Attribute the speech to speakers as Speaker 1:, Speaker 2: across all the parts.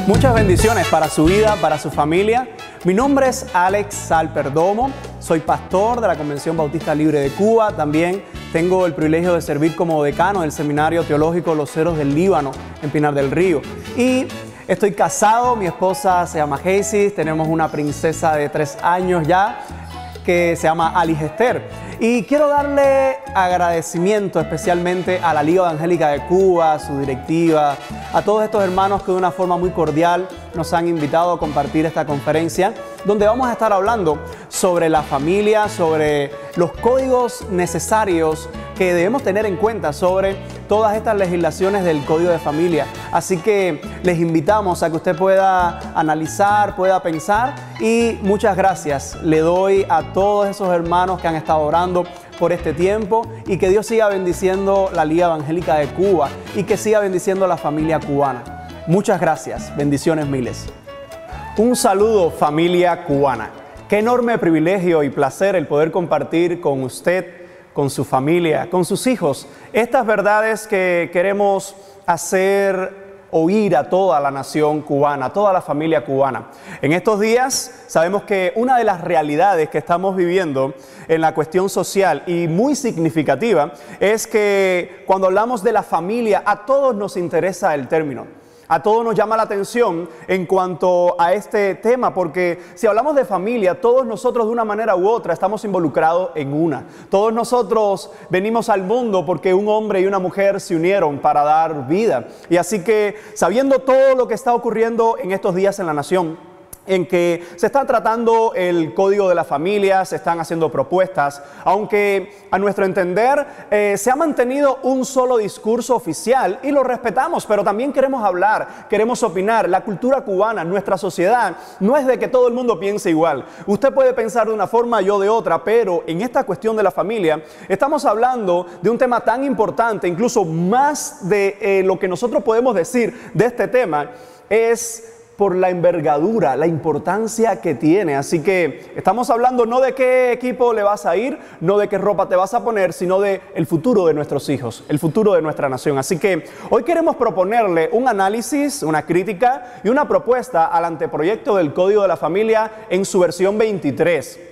Speaker 1: Muchas bendiciones para su vida, para su familia. Mi nombre es Alex Salperdomo, soy pastor de la Convención Bautista Libre de Cuba. También tengo el privilegio de servir como decano del Seminario Teológico Los Ceros del Líbano en Pinar del Río. Y estoy casado, mi esposa se llama Heisis, tenemos una princesa de 3 años ya que se llama Aligester. Y quiero darle agradecimiento especialmente a la Liga Evangélica de Cuba, a su directiva, a todos estos hermanos que de una forma muy cordial nos han invitado a compartir esta conferencia, donde vamos a estar hablando sobre la familia, sobre los códigos necesarios que debemos tener en cuenta sobre todas estas legislaciones del Código de Familia. Así que les invitamos a que usted pueda analizar, pueda pensar, y muchas gracias le doy a todos esos hermanos que han estado orando por este tiempo, y que Dios siga bendiciendo la Liga Evangélica de Cuba y que siga bendiciendo a la familia cubana. Muchas gracias, bendiciones miles. Un saludo, familia cubana. Qué enorme privilegio y placer el poder compartir con usted, con su familia, con sus hijos, estas verdades que queremos hacer oír a toda la nación cubana, a toda la familia cubana. En estos días sabemos que una de las realidades que estamos viviendo en la cuestión social y muy significativa es que cuando hablamos de la familia, a todos nos interesa el término. A todos nos llama la atención en cuanto a este tema, porque si hablamos de familia, todos nosotros de una manera u otra estamos involucrados en una. Todos nosotros venimos al mundo porque un hombre y una mujer se unieron para dar vida. Y así que, sabiendo todo lo que está ocurriendo en estos días en la nación, en que se está tratando el Código de la Familia, se están haciendo propuestas, aunque a nuestro entender se ha mantenido un solo discurso oficial y lo respetamos, pero también queremos hablar, queremos opinar. La cultura cubana, nuestra sociedad, no es de que todo el mundo piense igual. Usted puede pensar de una forma, yo de otra, pero en esta cuestión de la familia estamos hablando de un tema tan importante, incluso más de lo que nosotros podemos decir de este tema, es por la envergadura, la importancia que tiene. Así que estamos hablando no de qué equipo le vas a ir, no de qué ropa te vas a poner, sino de el futuro de nuestros hijos, el futuro de nuestra nación. Así que hoy queremos proponerle un análisis, una crítica y una propuesta al anteproyecto del Código de la Familia en su versión 23.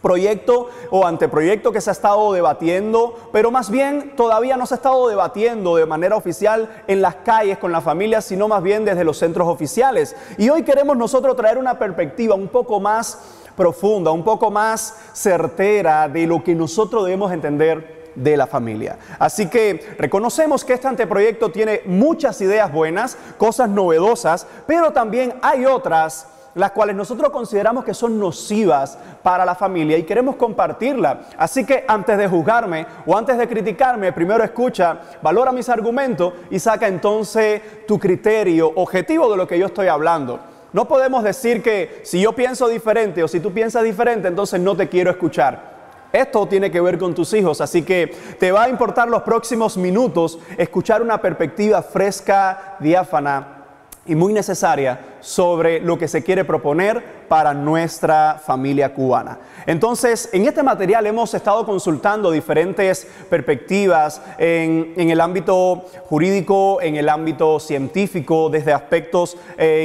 Speaker 1: Proyecto o anteproyecto que se ha estado debatiendo, pero más bien todavía no se ha estado debatiendo de manera oficial en las calles con la familia, sino más bien desde los centros oficiales. Y hoy queremos nosotros traer una perspectiva un poco más profunda, un poco más certera de lo que nosotros debemos entender de la familia. Así que reconocemos que este anteproyecto tiene muchas ideas buenas, cosas novedosas, pero también hay otras las cuales nosotros consideramos que son nocivas para la familia y queremos compartirla. Así que antes de juzgarme o antes de criticarme, primero escucha, valora mis argumentos y saca entonces tu criterio objetivo de lo que yo estoy hablando. No podemos decir que si yo pienso diferente o si tú piensas diferente, entonces no te quiero escuchar. Esto tiene que ver con tus hijos, así que te va a importar los próximos minutos escuchar una perspectiva fresca, diáfana y muy necesaria sobre lo que se quiere proponer para nuestra familia cubana. Entonces, en este material hemos estado consultando diferentes perspectivas en el ámbito jurídico, en el ámbito científico, desde aspectos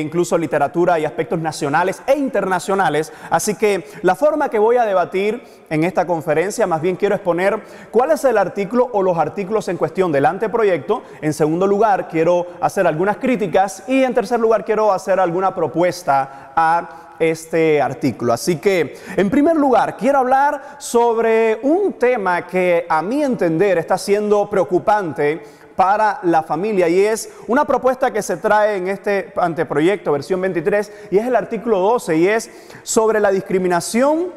Speaker 1: incluso literatura y aspectos nacionales e internacionales. Así que la forma que voy a debatir en esta conferencia, más bien quiero exponer cuál es el artículo o los artículos en cuestión del anteproyecto. En segundo lugar, quiero hacer algunas críticas y en tercer lugar, quiero hacer alguna propuesta a este artículo. Así que, en primer lugar, quiero hablar sobre un tema que a mi entender está siendo preocupante para la familia, y es una propuesta que se trae en este anteproyecto, versión 23, y es el artículo 12, y es sobre la discriminación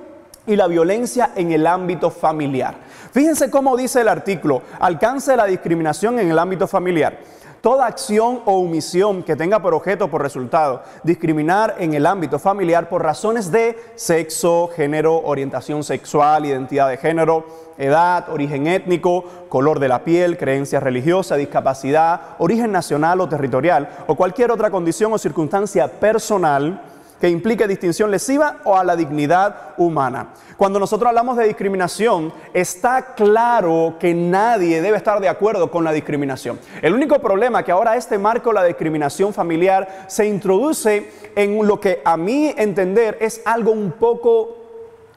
Speaker 1: y la violencia en el ámbito familiar. Fíjense cómo dice el artículo: alcance de la discriminación en el ámbito familiar. Toda acción o omisión que tenga por objeto o por resultado discriminar en el ámbito familiar por razones de sexo, género, orientación sexual, identidad de género, edad, origen étnico, color de la piel, creencia religiosa, discapacidad, origen nacional o territorial o cualquier otra condición o circunstancia personal que implique distinción lesiva o a la dignidad humana. Cuando nosotros hablamos de discriminación, está claro que nadie debe estar de acuerdo con la discriminación. El único problema es que ahora este marco de la discriminación familiar se introduce en lo que a mi entender es algo un poco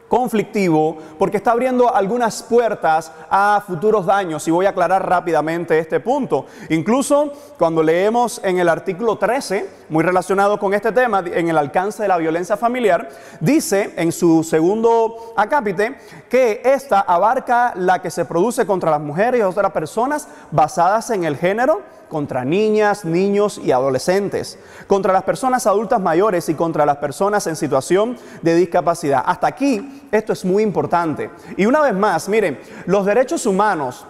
Speaker 1: conflictivo, porque está abriendo algunas puertas a futuros daños, y voy a aclarar rápidamente este punto. Incluso cuando leemos en el artículo 13, muy relacionado con este tema, en el alcance de la violencia familiar, dice en su segundo acápite que esta abarca la que se produce contra las mujeres y otras personas basadas en el género, contra niñas, niños y adolescentes, contra las personas adultas mayores y contra las personas en situación de discapacidad. Hasta aquí, esto es muy importante. Y una vez más, miren, los derechos humanos,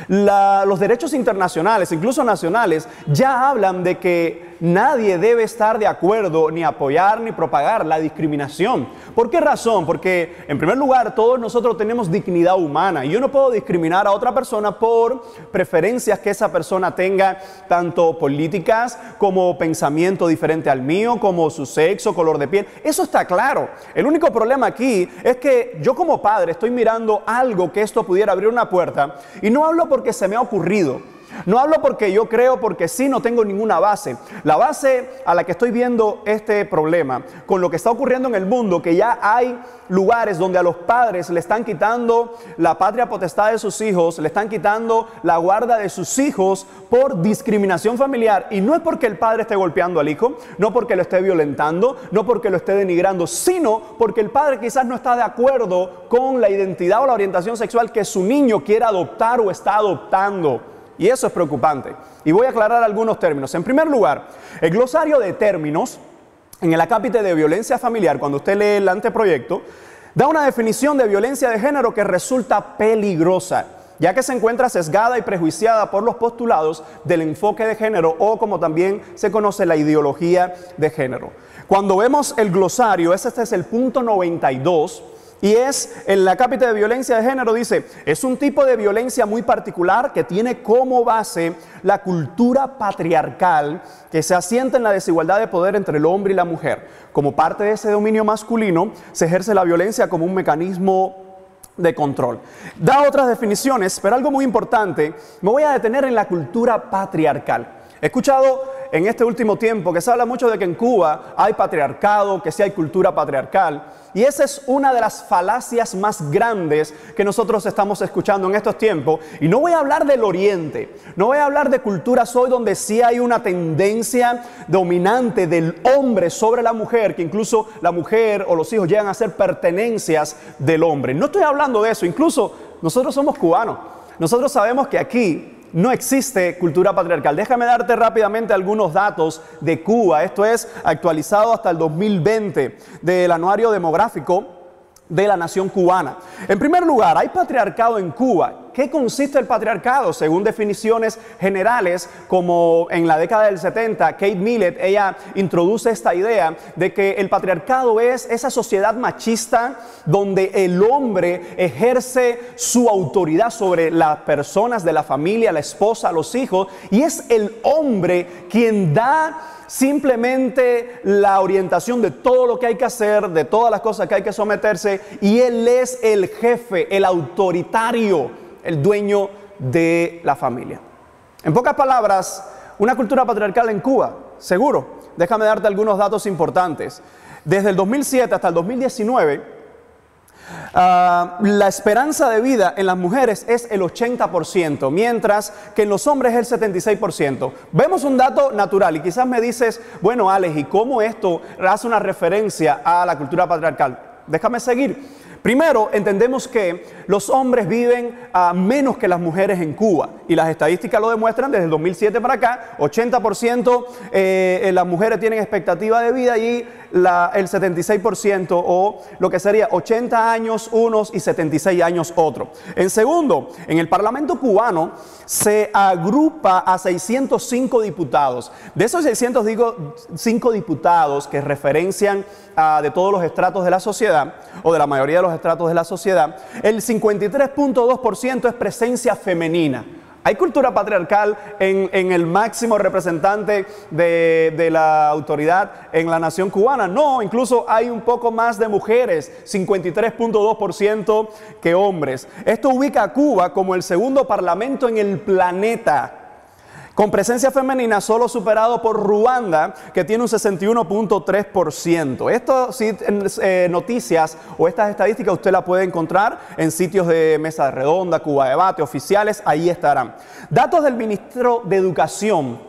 Speaker 1: los derechos internacionales, incluso nacionales, ya hablan de que nadie debe estar de acuerdo ni apoyar ni propagar la discriminación. ¿Por qué razón? Porque, en primer lugar, todos nosotros tenemos dignidad humana y yo no puedo discriminar a otra persona por preferencias que esa persona tenga, tanto políticas como pensamiento diferente al mío, como su sexo, color de piel. Eso está claro. El único problema aquí es que yo como padre estoy mirando algo que esto pudiera abrir una puerta, y no hablo porque se me ha ocurrido. No hablo porque yo creo, porque sí, no tengo ninguna base. La base a la que estoy viendo este problema, con lo que está ocurriendo en el mundo, que ya hay lugares donde a los padres le están quitando la patria potestad de sus hijos, le están quitando la guarda de sus hijos por discriminación familiar. Y no es porque el padre esté golpeando al hijo, no porque lo esté violentando, no porque lo esté denigrando, sino porque el padre quizás no está de acuerdo con la identidad o la orientación sexual que su niño quiera adoptar o está adoptando. Y eso es preocupante. Y voy a aclarar algunos términos. En primer lugar, el glosario de términos en el acápite de violencia familiar, cuando usted lee el anteproyecto, da una definición de violencia de género que resulta peligrosa, ya que se encuentra sesgada y prejuiciada por los postulados del enfoque de género, o como también se conoce, la ideología de género. Cuando vemos el glosario, este es el punto 92, y es en la acápite de violencia de género, dice: es un tipo de violencia muy particular que tiene como base la cultura patriarcal que se asienta en la desigualdad de poder entre el hombre y la mujer. Como parte de ese dominio masculino, se ejerce la violencia como un mecanismo de control. Da otras definiciones, pero algo muy importante, me voy a detener en la cultura patriarcal. He escuchado en este último tiempo que se habla mucho de que en Cuba hay patriarcado, que sí hay cultura patriarcal. Y esa es una de las falacias más grandes que nosotros estamos escuchando en estos tiempos. Y no voy a hablar del Oriente, no voy a hablar de culturas hoy donde sí hay una tendencia dominante del hombre sobre la mujer, que incluso la mujer o los hijos llegan a ser pertenencias del hombre. No estoy hablando de eso, incluso nosotros somos cubanos. Nosotros sabemos que aquí no existe cultura patriarcal. Déjame darte rápidamente algunos datos de Cuba. Esto es actualizado hasta el 2020 del anuario demográfico de la nación cubana. En primer lugar, hay patriarcado en Cuba. ¿Qué consiste el patriarcado? Según definiciones generales, como en la década del 70, Kate Millett, ella introduce esta idea de que el patriarcado es esa sociedad machista donde el hombre ejerce su autoridad sobre las personas de la familia, la esposa, los hijos, y es el hombre quien da simplemente la orientación de todo lo que hay que hacer, de todas las cosas que hay que someterse, y él es el jefe, el autoritario, el dueño de la familia. En pocas palabras, una cultura patriarcal en Cuba, seguro. Déjame darte algunos datos importantes. Desde el 2007 hasta el 2019, la esperanza de vida en las mujeres es el 80%, mientras que en los hombres es el 76%. Vemos un dato natural y quizás me dices: bueno, Alex, ¿y cómo esto hace una referencia a la cultura patriarcal? Déjame seguir. Primero, entendemos que los hombres viven menos que las mujeres en Cuba, y las estadísticas lo demuestran. Desde el 2007 para acá, 80% las mujeres tienen expectativa de vida, y el 76%, o lo que sería 80 años unos y 76 años otros. En segundo, en el Parlamento cubano se agrupa a 605 diputados. De esos 605 diputados que referencian de todos los estratos de la sociedad, o de la mayoría de los estratos de la sociedad, el 53.2% es presencia femenina. ¿Hay cultura patriarcal en el máximo representante de la autoridad en la nación cubana? No, incluso hay un poco más de mujeres, 53.2% que hombres. Esto ubica a Cuba como el segundo parlamento en el planeta, con presencia femenina solo superado por Ruanda, que tiene un 61.3%. Esto sí, noticias o estas estadísticas usted las puede encontrar en sitios de Mesa Redonda, Cuba Debate, oficiales, ahí estarán. Datos del Ministerio de Educación,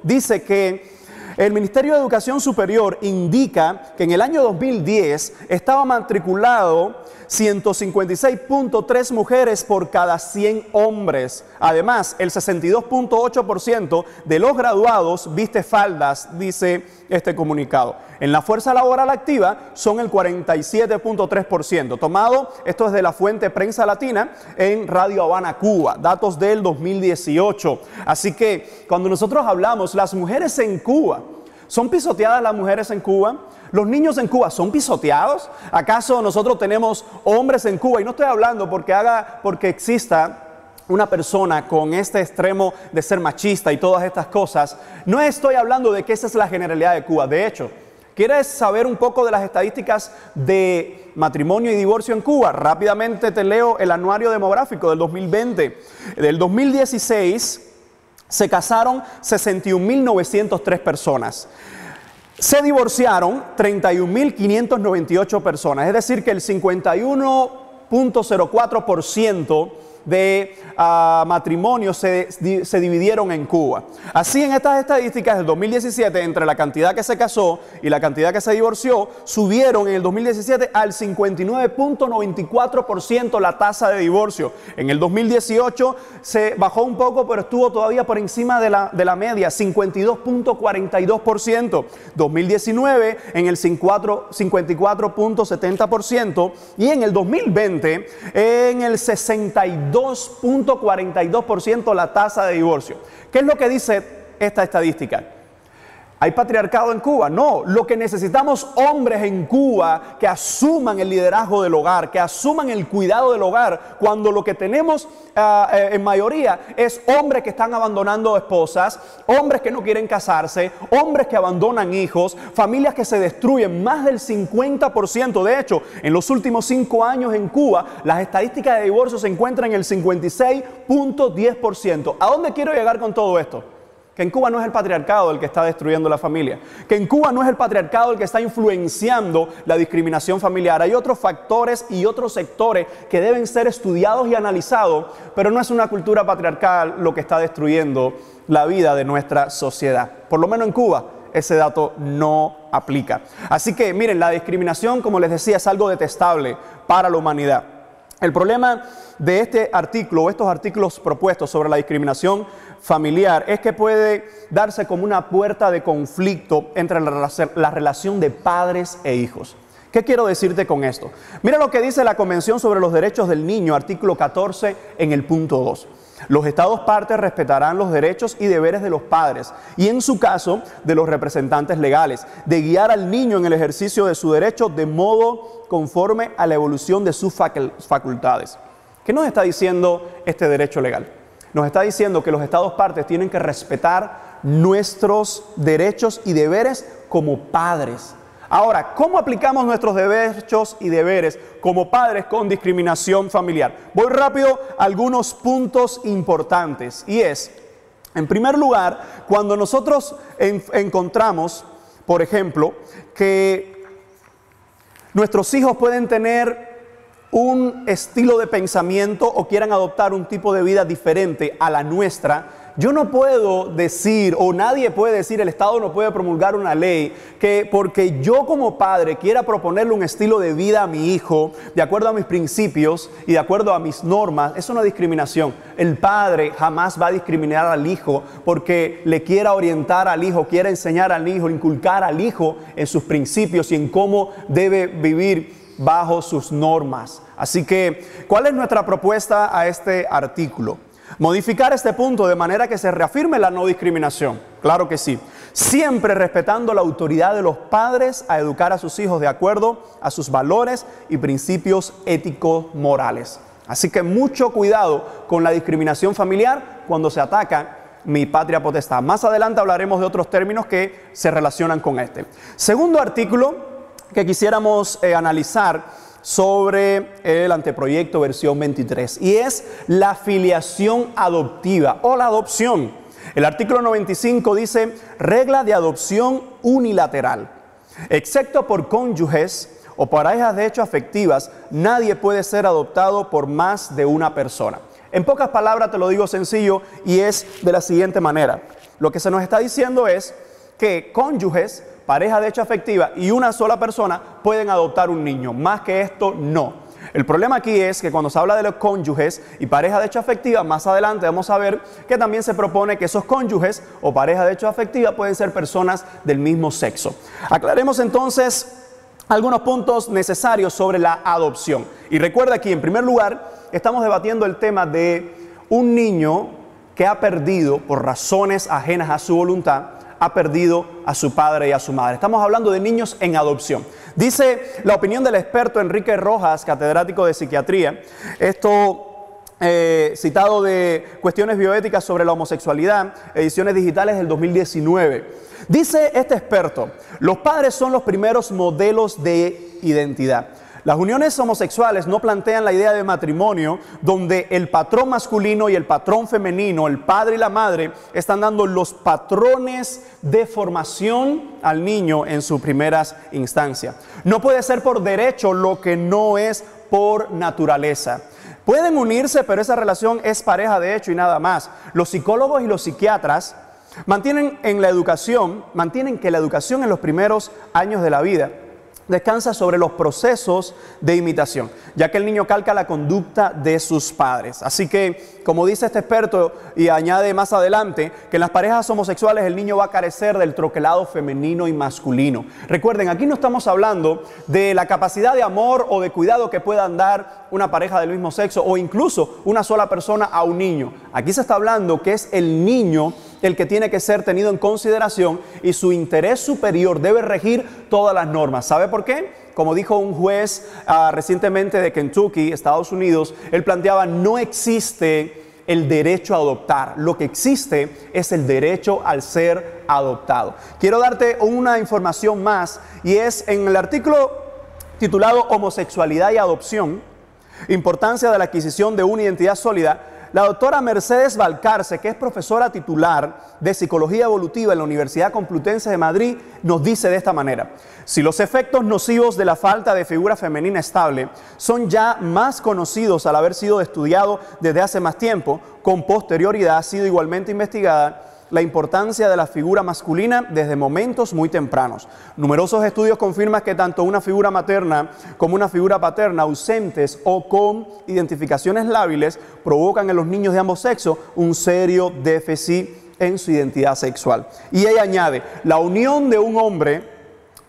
Speaker 1: dice que el Ministerio de Educación Superior indica que en el año 2010 estaba matriculado 156.3 mujeres por cada 100 hombres. Además, el 62.8% de los graduados viste faldas, dice este comunicado. En la fuerza laboral activa son el 47.3%. Esto es de la fuente Prensa Latina en Radio Habana, Cuba, datos del 2018. Así que cuando nosotros hablamos, las mujeres en Cuba, ¿son pisoteadas las mujeres en Cuba? ¿Los niños en Cuba son pisoteados? ¿Acaso nosotros tenemos hombres en Cuba? Y no estoy hablando porque exista una persona con este extremo de ser machista y todas estas cosas. No estoy hablando de que esa es la generalidad de Cuba. De hecho, ¿quieres saber un poco de las estadísticas de matrimonio y divorcio en Cuba? Rápidamente te leo el anuario demográfico del 2020. Del 2016 se casaron 61.903 personas. Se divorciaron 31.598 personas, es decir que el 51.04% de matrimonios se dividieron en Cuba. Así, en estas estadísticas del 2017, entre la cantidad que se casó y la cantidad que se divorció, subieron en el 2017 al 59.94% la tasa de divorcio. En el 2018 se bajó un poco, pero estuvo todavía por encima de la media, 52.42%. 2019 en el 54.70% y en el 2020 en el 62.42% la tasa de divorcio. ¿Qué es lo que dice esta estadística? ¿Hay patriarcado en Cuba? No, lo que necesitamos hombres en Cuba que asuman el liderazgo del hogar, que asuman el cuidado del hogar, cuando lo que tenemos en mayoría es hombres que están abandonando esposas, hombres que no quieren casarse, hombres que abandonan hijos, familias que se destruyen, más del 50%. De hecho, en los últimos 5 años en Cuba, las estadísticas de divorcio se encuentran en el 56.10%. ¿A dónde quiero llegar con todo esto? Que en Cuba no es el patriarcado el que está destruyendo la familia. Que en Cuba no es el patriarcado el que está influenciando la discriminación familiar. Hay otros factores y otros sectores que deben ser estudiados y analizados, pero no es una cultura patriarcal lo que está destruyendo la vida de nuestra sociedad. Por lo menos en Cuba ese dato no aplica. Así que miren, la discriminación, como les decía, es algo detestable para la humanidad. El problema de este artículo o estos artículos propuestos sobre la discriminación familiar es que puede darse como una puerta de conflicto entre la relación de padres e hijos. ¿Qué quiero decirte con esto? Mira lo que dice la Convención sobre los Derechos del Niño, artículo 14, en el punto 2. Los Estados partes respetarán los derechos y deberes de los padres y, en su caso, de los representantes legales, de guiar al niño en el ejercicio de su derecho de modo conforme a la evolución de sus facultades. ¿Qué nos está diciendo este derecho legal? Nos está diciendo que los Estados partes tienen que respetar nuestros derechos y deberes como padres. Ahora, ¿cómo aplicamos nuestros derechos y deberes como padres con discriminación familiar? Voy rápido a algunos puntos importantes y es, en primer lugar, cuando nosotros encontramos, por ejemplo, que nuestros hijos pueden tener un estilo de pensamiento o quieran adoptar un tipo de vida diferente a la nuestra, yo no puedo decir, o nadie puede decir, el Estado no puede promulgar una ley que porque yo como padre quiera proponerle un estilo de vida a mi hijo de acuerdo a mis principios y de acuerdo a mis normas, es una discriminación. El padre jamás va a discriminar al hijo porque le quiera orientar al hijo, quiera enseñar al hijo, inculcar al hijo en sus principios y en cómo debe vivir bajo sus normas. Así que, ¿cuál es nuestra propuesta a este artículo? Modificar este punto de manera que se reafirme la no discriminación. Claro que sí. Siempre respetando la autoridad de los padres a educar a sus hijos de acuerdo a sus valores y principios éticos morales. Así que mucho cuidado con la discriminación familiar cuando se ataca mi patria potestad. Más adelante hablaremos de otros términos que se relacionan con este. Segundo artículo que quisiéramos analizar sobre el anteproyecto versión 23, y es la filiación adoptiva o la adopción. El artículo 95 dice: regla de adopción unilateral. Excepto por cónyuges o parejas de hecho afectivas, nadie puede ser adoptado por más de una persona. En pocas palabras te lo digo sencillo y es de la siguiente manera. Lo que se nos está diciendo es que cónyuges, pareja de hecho afectiva y una sola persona pueden adoptar un niño. Más que esto, no. El problema aquí es que cuando se habla de los cónyuges y pareja de hecho afectiva, más adelante vamos a ver que también se propone que esos cónyuges o pareja de hecho afectiva pueden ser personas del mismo sexo. Aclaremos entonces algunos puntos necesarios sobre la adopción. Y recuerda aquí, en primer lugar, estamos debatiendo el tema de un niño que ha perdido, por razones ajenas a su voluntad, ha perdido a su padre y a su madre. Estamos hablando de niños en adopción. Dice la opinión del experto Enrique Rojas, catedrático de psiquiatría, citado de Cuestiones bioéticas sobre la homosexualidad, ediciones digitales del 2019. Dice este experto: los padres son los primeros modelos de identidad. Las uniones homosexuales no plantean la idea de matrimonio donde el patrón masculino y el patrón femenino, el padre y la madre, están dando los patrones de formación al niño en sus primeras instancias. No puede ser por derecho lo que no es por naturaleza. Pueden unirse, pero esa relación es pareja de hecho y nada más. Los psicólogos y los psiquiatras mantienen que la educación en los primeros años de la vida descansa sobre los procesos de imitación, ya que el niño calca la conducta de sus padres. Así que, como dice este experto y añade más adelante, que en las parejas homosexuales el niño va a carecer del troquelado femenino y masculino. Recuerden, aquí no estamos hablando de la capacidad de amor o de cuidado que puedan dar una pareja del mismo sexo o incluso una sola persona a un niño. Aquí se está hablando que es el niño el que tiene que ser tenido en consideración y su interés superior debe regir todas las normas. ¿Sabe por qué? Como dijo un juez recientemente de Kentucky, Estados Unidos, él planteaba: no existe el derecho a adoptar, lo que existe es el derecho al ser adoptado. Quiero darte una información más y es en el artículo titulado Homosexualidad y Adopción, importancia de la adquisición de una identidad sólida. La doctora Mercedes Valcarce, que es profesora titular de Psicología Evolutiva en la Universidad Complutense de Madrid, nos dice de esta manera: si los efectos nocivos de la falta de figura femenina estable son ya más conocidos al haber sido estudiado desde hace más tiempo, con posterioridad ha sido igualmente investigada la importancia de la figura masculina desde momentos muy tempranos. Numerosos estudios confirman que tanto una figura materna como una figura paterna ausentes o con identificaciones lábiles provocan en los niños de ambos sexos un serio déficit en su identidad sexual. Y ella añade: la unión de un hombre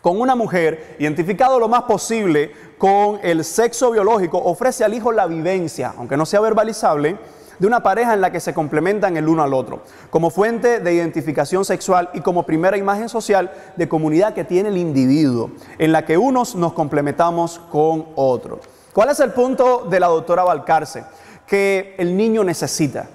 Speaker 1: con una mujer, identificado lo más posible con el sexo biológico, ofrece al hijo la vivencia, aunque no sea verbalizable, de una pareja en la que se complementan el uno al otro, como fuente de identificación sexual y como primera imagen social de comunidad que tiene el individuo, en la que unos nos complementamos con otros. ¿Cuál es el punto de la doctora Valcarce? Que el niño necesita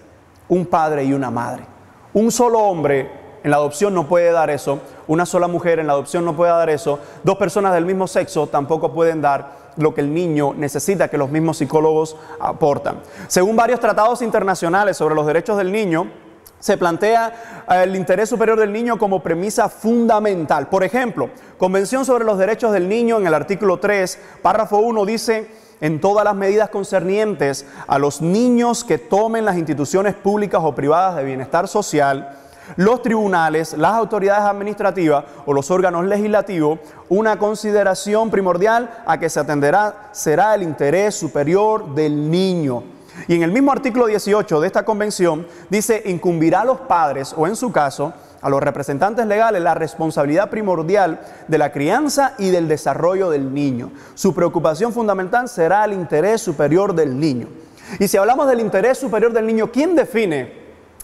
Speaker 1: un padre y una madre. Un solo hombre en la adopción no puede dar eso, una sola mujer en la adopción no puede dar eso, dos personas del mismo sexo tampoco pueden dar lo que el niño necesita, que los mismos psicólogos aportan. Según varios tratados internacionales sobre los derechos del niño, se plantea el interés superior del niño como premisa fundamental. Por ejemplo, Convención sobre los Derechos del Niño, en el artículo 3, párrafo 1, dice: en todas las medidas concernientes a los niños que tomen las instituciones públicas o privadas de bienestar social, los tribunales, las autoridades administrativas o los órganos legislativos, una consideración primordial a que se atenderá será el interés superior del niño. Y en el mismo artículo 18 de esta convención dice: incumbirá a los padres o en su caso a los representantes legales la responsabilidad primordial de la crianza y del desarrollo del niño. Su preocupación fundamental será el interés superior del niño. Y si hablamos del interés superior del niño, ¿quién define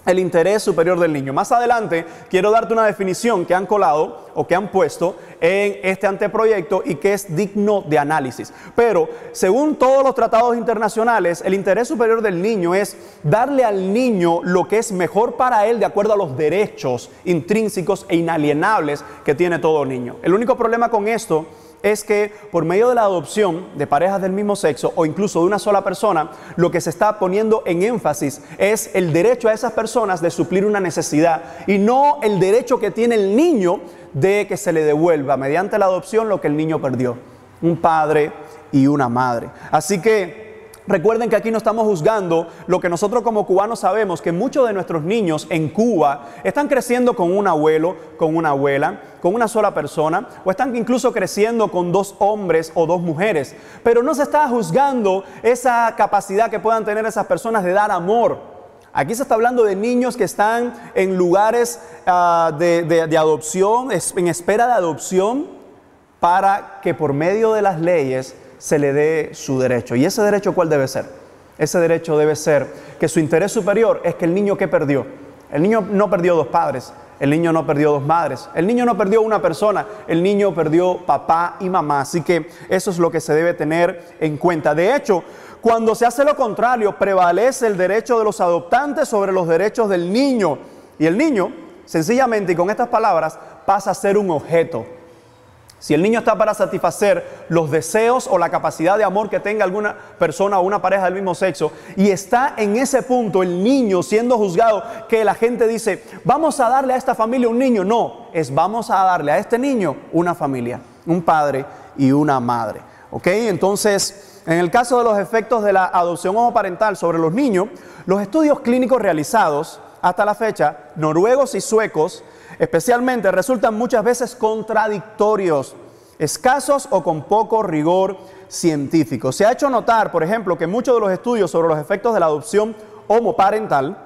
Speaker 1: el interés superior del niño. Más adelante quiero darte una definición que han colado o que han puesto en este anteproyecto y que es digno de análisis. Pero según todos los tratados internacionales, el interés superior del niño es darle al niño lo que es mejor para él de acuerdo a los derechos intrínsecos e inalienables que tiene todo niño. El único problema con esto es que por medio de la adopción de parejas del mismo sexo o incluso de una sola persona, lo que se está poniendo en énfasis es el derecho a esas personas de suplir una necesidad y no el derecho que tiene el niño de que se le devuelva mediante la adopción lo que el niño perdió, un padre y una madre. Así que recuerden que aquí no estamos juzgando lo que nosotros como cubanos sabemos, que muchos de nuestros niños en Cuba están creciendo con un abuelo, con una abuela, con una sola persona, o están incluso creciendo con 2 hombres o 2 mujeres. Pero no se está juzgando esa capacidad que puedan tener esas personas de dar amor. Aquí se está hablando de niños que están en lugares de adopción, en espera de adopción, para que por medio de las leyes se le dé su derecho. ¿Y ese derecho cuál debe ser? Ese derecho debe ser que su interés superior es que el niño que perdió. El niño no perdió 2 padres, el niño no perdió 2 madres, el niño no perdió una persona, el niño perdió papá y mamá. Así que eso es lo que se debe tener en cuenta. De hecho, cuando se hace lo contrario, prevalece el derecho de los adoptantes sobre los derechos del niño. Y el niño, sencillamente y con estas palabras, pasa a ser un objeto. Si el niño está para satisfacer los deseos o la capacidad de amor que tenga alguna persona o una pareja del mismo sexo y está en ese punto el niño siendo juzgado, que la gente dice, vamos a darle a esta familia un niño. No, es vamos a darle a este niño una familia, un padre y una madre. ¿Ok? Entonces, en el caso de los efectos de la adopción homoparental sobre los niños, los estudios clínicos realizados hasta la fecha, noruegos y suecos, especialmente, resultan muchas veces contradictorios, escasos o con poco rigor científico. Se ha hecho notar, por ejemplo, que muchos de los estudios sobre los efectos de la adopción homoparental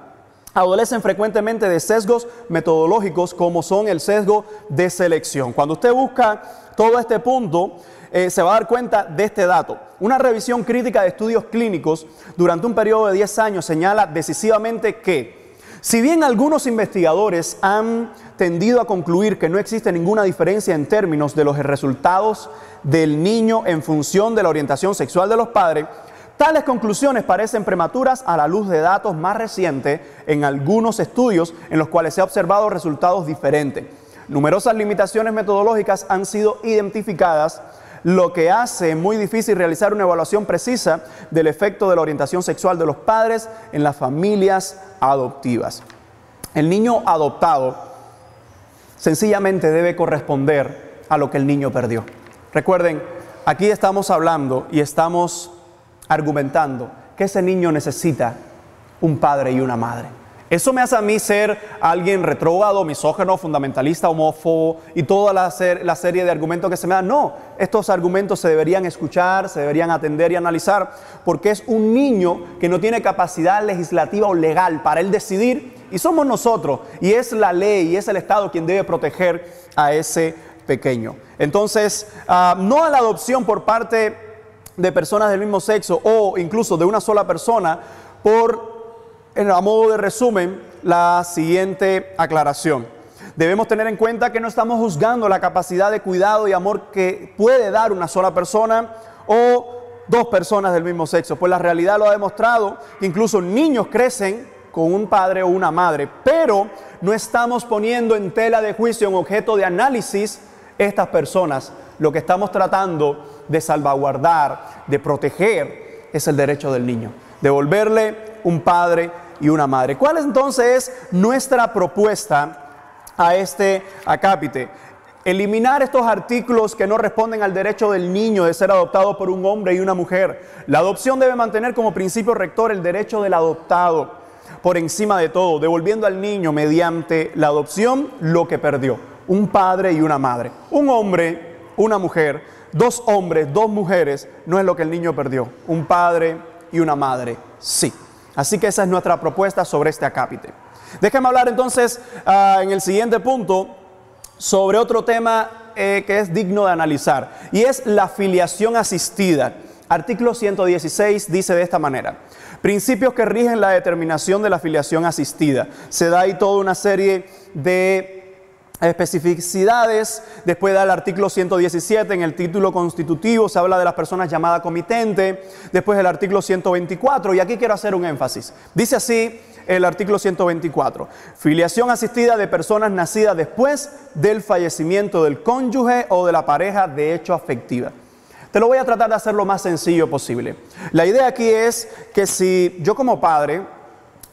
Speaker 1: adolecen frecuentemente de sesgos metodológicos como son el sesgo de selección. Cuando usted busca todo este punto, se va a dar cuenta de este dato. Una revisión crítica de estudios clínicos durante un periodo de 10 años señala decisivamente que si bien algunos investigadores han tendido a concluir que no existe ninguna diferencia en términos de los resultados del niño en función de la orientación sexual de los padres, tales conclusiones parecen prematuras a la luz de datos más recientes en algunos estudios en los cuales se han observado resultados diferentes. Numerosas limitaciones metodológicas han sido identificadas, lo que hace muy difícil realizar una evaluación precisa del efecto de la orientación sexual de los padres en las familias adoptivas. El niño adoptado sencillamente debe corresponder a lo que el niño perdió. Recuerden, aquí estamos hablando y estamos argumentando que ese niño necesita un padre y una madre. Eso me hace a mí ser alguien retrógrado, misógino, fundamentalista, homófobo y toda la serie de argumentos que se me dan. No, estos argumentos se deberían escuchar, se deberían atender y analizar, porque es un niño que no tiene capacidad legislativa o legal para él decidir, y somos nosotros, y es la ley y es el Estado quien debe proteger a ese pequeño. Entonces, no a la adopción por parte de personas del mismo sexo o incluso de una sola persona, a modo de resumen, la siguiente aclaración. Debemos tener en cuenta que no estamos juzgando la capacidad de cuidado y amor que puede dar una sola persona o 2 personas del mismo sexo, pues la realidad lo ha demostrado que incluso niños crecen con un padre o una madre, pero no estamos poniendo en tela de juicio, en objeto de análisis, estas personas. Lo que estamos tratando de salvaguardar, de proteger, es el derecho del niño, devolverle un padre y una madre. ¿Cuál entonces es nuestra propuesta a este acápite? Eliminar estos artículos que no responden al derecho del niño de ser adoptado por un hombre y una mujer. La adopción debe mantener como principio rector el derecho del adoptado por encima de todo, devolviendo al niño mediante la adopción lo que perdió, un padre y una madre. Un hombre, una mujer, 2 hombres, 2 mujeres, no es lo que el niño perdió. Un padre y una madre, sí. Así que esa es nuestra propuesta sobre este acápite. Déjenme hablar entonces en el siguiente punto sobre otro tema que es digno de analizar, y es la filiación asistida. Artículo 116 dice de esta manera: principios que rigen la determinación de la filiación asistida. Se da ahí toda una serie de especificidades. Después da el artículo 117, en el título constitutivo se habla de las personas llamadas comitente. Después el artículo 124, y aquí quiero hacer un énfasis. Dice así el artículo 124: filiación asistida de personas nacidas después del fallecimiento del cónyuge o de la pareja de hecho afectiva. Te lo voy a tratar de hacer lo más sencillo posible. La idea aquí es que si yo como padre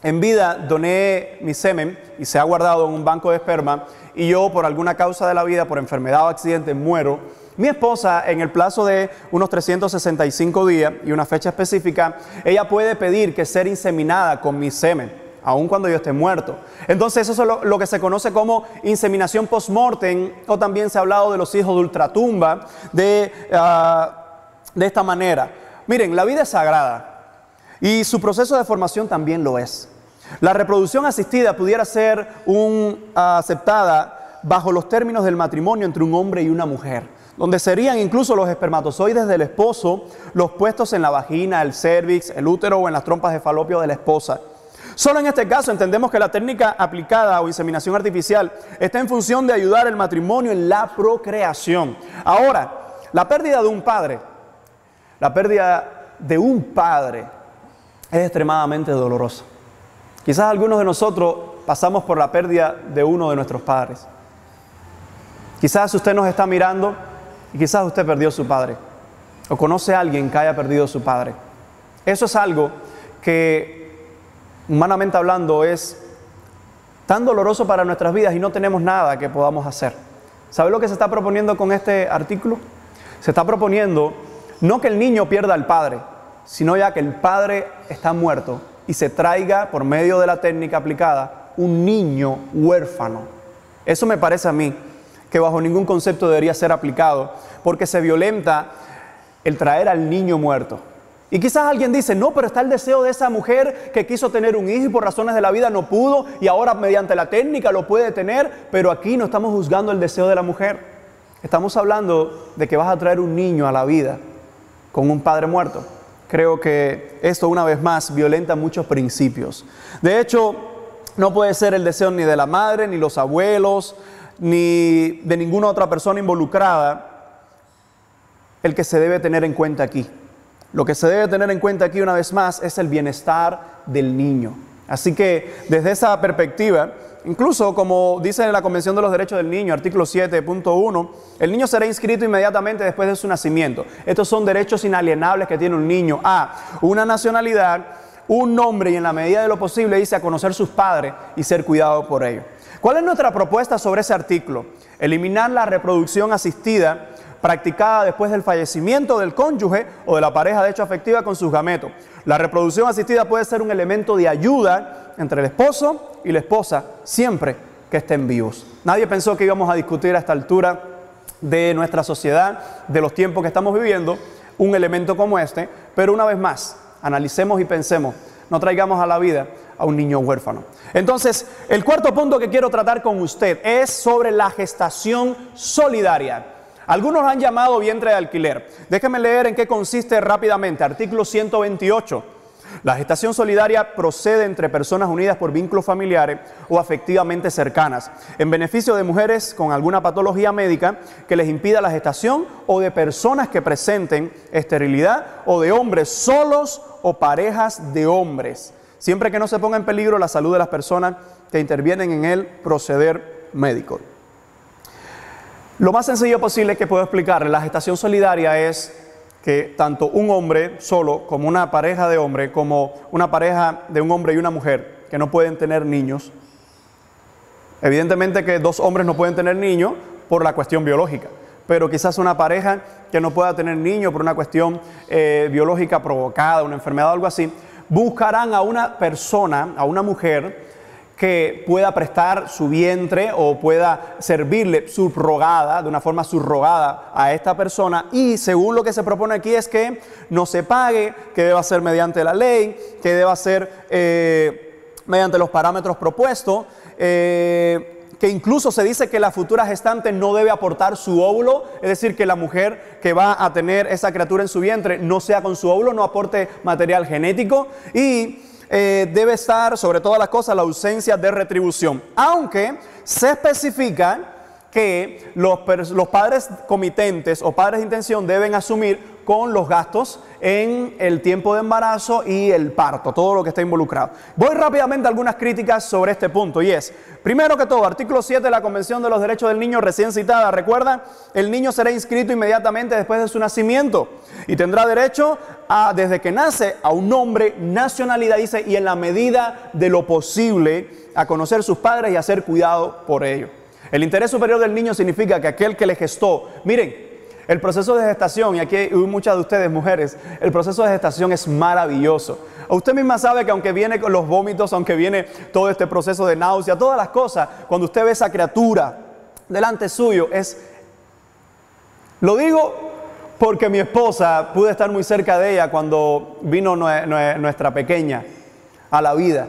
Speaker 1: en vida doné mi semen y se ha guardado en un banco de esperma, y yo por alguna causa de la vida, por enfermedad o accidente, muero, mi esposa, en el plazo de unos 365 días y una fecha específica, ella puede pedir que ser inseminada con mi semen, aun cuando yo esté muerto. Entonces eso es lo que se conoce como inseminación post-mortem, o también se ha hablado de los hijos de ultratumba, de esta manera. Miren, la vida es sagrada y su proceso de formación también lo es. La reproducción asistida pudiera ser aceptada bajo los términos del matrimonio entre un hombre y una mujer, donde serían incluso los espermatozoides del esposo los puestos en la vagina, el cervix, el útero o en las trompas de falopio de la esposa. Solo en este caso entendemos que la técnica aplicada o inseminación artificial está en función de ayudar al matrimonio en la procreación. Ahora, la pérdida de un padre es extremadamente dolorosa. Quizás algunos de nosotros pasamos por la pérdida de uno de nuestros padres. Quizás usted nos está mirando y quizás usted perdió a su padre, o conoce a alguien que haya perdido a su padre. Eso es algo que, humanamente hablando, es tan doloroso para nuestras vidas y no tenemos nada que podamos hacer. ¿Sabe lo que se está proponiendo con este artículo? Se está proponiendo no que el niño pierda al padre, sino ya que el padre está muerto y se traiga, por medio de la técnica aplicada, un niño huérfano. Eso me parece a mí que bajo ningún concepto debería ser aplicado, porque se violenta el traer al niño muerto. Y quizás alguien dice: no, pero está el deseo de esa mujer que quiso tener un hijo y por razones de la vida no pudo, y ahora mediante la técnica lo puede tener. Pero aquí no estamos juzgando el deseo de la mujer. Estamos hablando de que vas a traer un niño a la vida con un padre muerto. Creo que esto, una vez más, violenta muchos principios. De hecho, no puede ser el deseo ni de la madre, ni los abuelos, ni de ninguna otra persona involucrada el que se debe tener en cuenta aquí. Lo que se debe tener en cuenta aquí, una vez más, es el bienestar del niño. Así que, desde esa perspectiva, incluso como dice en la Convención de los Derechos del Niño, artículo 7.1, el niño será inscrito inmediatamente después de su nacimiento. Estos son derechos inalienables que tiene un niño: una nacionalidad, un nombre, y en la medida de lo posible, dice, a conocer sus padres y ser cuidado por ellos. ¿Cuál es nuestra propuesta sobre ese artículo? Eliminar la reproducción asistida practicada después del fallecimiento del cónyuge o de la pareja de hecho afectiva con sus gametos. La reproducción asistida puede ser un elemento de ayuda entre el esposo y la esposa, siempre que estén vivos. Nadie pensó que íbamos a discutir a esta altura de nuestra sociedad, de los tiempos que estamos viviendo, un elemento como este, pero una vez más, analicemos y pensemos, no traigamos a la vida a un niño huérfano. Entonces, el cuarto punto que quiero tratar con usted es sobre la gestación solidaria. Algunos han llamado vientre de alquiler. Déjenme leer en qué consiste rápidamente. Artículo 128. La gestación solidaria procede entre personas unidas por vínculos familiares o afectivamente cercanas, en beneficio de mujeres con alguna patología médica que les impida la gestación, o de personas que presenten esterilidad, o de hombres solos o parejas de hombres, siempre que no se ponga en peligro la salud de las personas que intervienen en el proceder médico. Lo más sencillo posible que puedo explicarle, la gestación solidaria es que tanto un hombre solo, como una pareja de hombre, como una pareja de un hombre y una mujer que no pueden tener niños. Evidentemente que dos hombres no pueden tener niños por la cuestión biológica, pero quizás una pareja que no pueda tener niños por una cuestión biológica provocada, una enfermedad o algo así, buscarán a una persona, a una mujer que pueda prestar su vientre o pueda servirle subrogada, de una forma subrogada a esta persona, y según lo que se propone aquí es que no se pague, que deba ser mediante la ley, que deba ser mediante los parámetros propuestos, que incluso se dice que la futura gestante no debe aportar su óvulo, es decir, que la mujer que va a tener esa criatura en su vientre no sea con su óvulo, no aporte material genético y debe estar sobre todas las cosas la ausencia de retribución. Aunque se especifica que los padres comitentes o padres de intención deben asumir con los gastos en el tiempo de embarazo y el parto, todo lo que está involucrado. Voy rápidamente a algunas críticas sobre este punto y es, primero que todo, artículo 7 de la Convención de los Derechos del Niño recién citada, recuerda, el niño será inscrito inmediatamente después de su nacimiento y tendrá derecho desde que nace a un nombre, nacionalidad, dice, y en la medida de lo posible a conocer sus padres y a ser cuidado por ellos. El interés superior del niño significa que aquel que le gestó, miren, el proceso de gestación, y aquí hay muchas de ustedes mujeres, el proceso de gestación es maravilloso. Usted misma sabe que aunque viene con los vómitos, aunque viene todo este proceso de náusea, todas las cosas, cuando usted ve esa criatura delante suyo, lo digo porque mi esposa, pude estar muy cerca de ella cuando vino nuestra pequeña a la vida.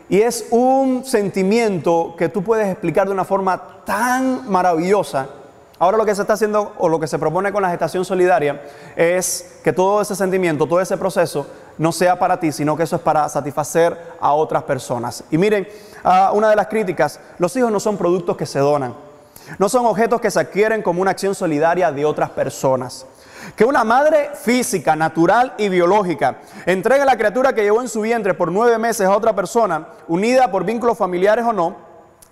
Speaker 1: Y es un sentimiento que tú puedes explicar de una forma tan maravillosa. Ahora lo que se está haciendo o lo que se propone con la gestación solidaria es que todo ese sentimiento, todo ese proceso no sea para ti, sino que eso es para satisfacer a otras personas. Y miren, una de las críticas, los hijos no son productos que se donan, no son objetos que se adquieren como una acción solidaria de otras personas. Que una madre física, natural y biológica entregue a la criatura que llevó en su vientre por 9 meses a otra persona, unida por vínculos familiares o no,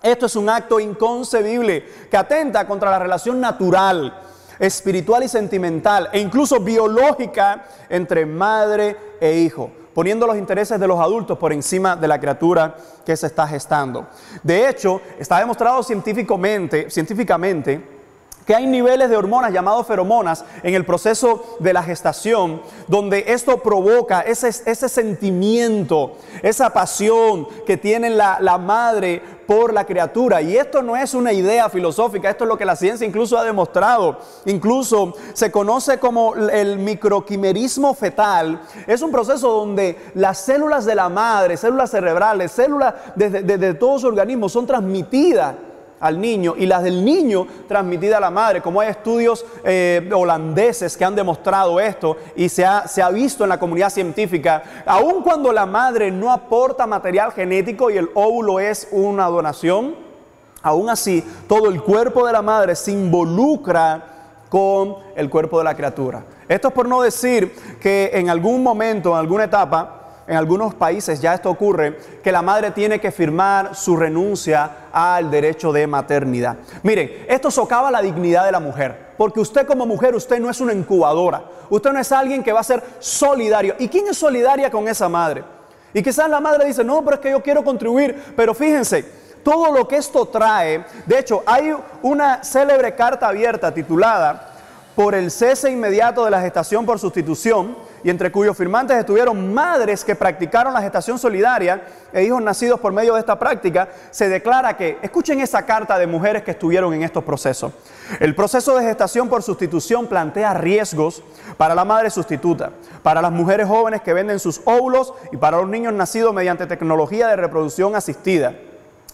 Speaker 1: esto es un acto inconcebible que atenta contra la relación natural, espiritual y sentimental e incluso biológica entre madre e hijo, poniendo los intereses de los adultos por encima de la criatura que se está gestando. De hecho, está demostrado científicamente que hay niveles de hormonas llamados feromonas en el proceso de la gestación, donde esto provoca ese sentimiento, esa pasión que tiene la madre por la criatura. Y esto no es una idea filosófica, esto es lo que la ciencia incluso ha demostrado. Incluso se conoce como el microquimerismo fetal. Es un proceso donde las células de la madre, células cerebrales, células de todo su organismo son transmitidas al niño y las del niño transmitida a la madre, como hay estudios holandeses que han demostrado esto y se ha visto en la comunidad científica, aun cuando la madre no aporta material genético y el óvulo es una donación, aún así todo el cuerpo de la madre se involucra con el cuerpo de la criatura. Esto es por no decir que en algún momento, en alguna etapa, en algunos países ya esto ocurre, que la madre tiene que firmar su renuncia al derecho de maternidad. Miren, esto socava la dignidad de la mujer, porque usted como mujer, usted no es una incubadora, usted no es alguien que va a ser solidario. ¿Y quién es solidaria con esa madre? Y quizás la madre dice, no, pero es que yo quiero contribuir, pero fíjense, todo lo que esto trae, de hecho, hay una célebre carta abierta titulada por el cese inmediato de la gestación por sustitución, y entre cuyos firmantes estuvieron madres que practicaron la gestación solidaria e hijos nacidos por medio de esta práctica, se declara que, escuchen esa carta de mujeres que estuvieron en estos procesos. El proceso de gestación por sustitución plantea riesgos para la madre sustituta, para las mujeres jóvenes que venden sus óvulos y para los niños nacidos mediante tecnología de reproducción asistida.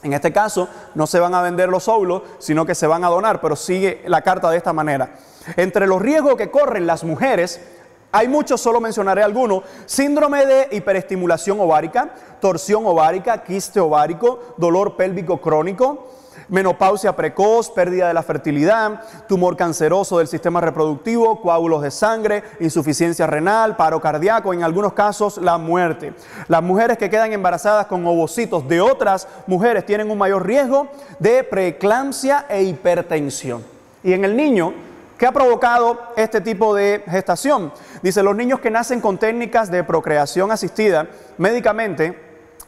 Speaker 1: En este caso, no se van a vender los óvulos, sino que se van a donar, pero sigue la carta de esta manera. Entre los riesgos que corren las mujeres, hay muchos, solo mencionaré algunos: síndrome de hiperestimulación ovárica, torsión ovárica, quiste ovárico, dolor pélvico crónico, menopausia precoz, pérdida de la fertilidad, tumor canceroso del sistema reproductivo, coágulos de sangre, insuficiencia renal, paro cardíaco, en algunos casos la muerte. Las mujeres que quedan embarazadas con ovocitos de otras mujeres tienen un mayor riesgo de preeclampsia e hipertensión. Y en el niño, ¿qué ha provocado este tipo de gestación? Dice, los niños que nacen con técnicas de procreación asistida médicamente,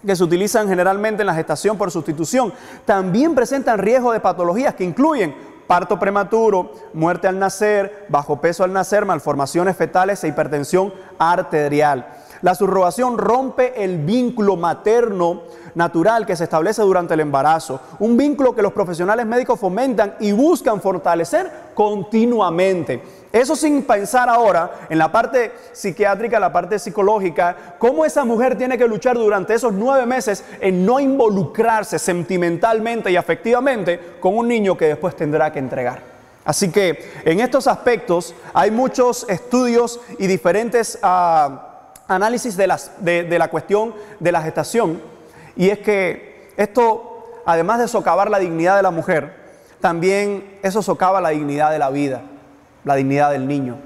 Speaker 1: que se utilizan generalmente en la gestación por sustitución, también presentan riesgo de patologías que incluyen parto prematuro, muerte al nacer, bajo peso al nacer, malformaciones fetales e hipertensión arterial. La subrogación rompe el vínculo materno natural que se establece durante el embarazo, un vínculo que los profesionales médicos fomentan y buscan fortalecer continuamente. Eso sin pensar ahora en la parte psiquiátrica, la parte psicológica, cómo esa mujer tiene que luchar durante esos 9 meses en no involucrarse sentimentalmente y afectivamente con un niño que después tendrá que entregar. Así que en estos aspectos hay muchos estudios y diferentes análisis de la cuestión de la gestación. Y es que esto, además de socavar la dignidad de la mujer, también eso socava la dignidad de la vida, la dignidad del niño.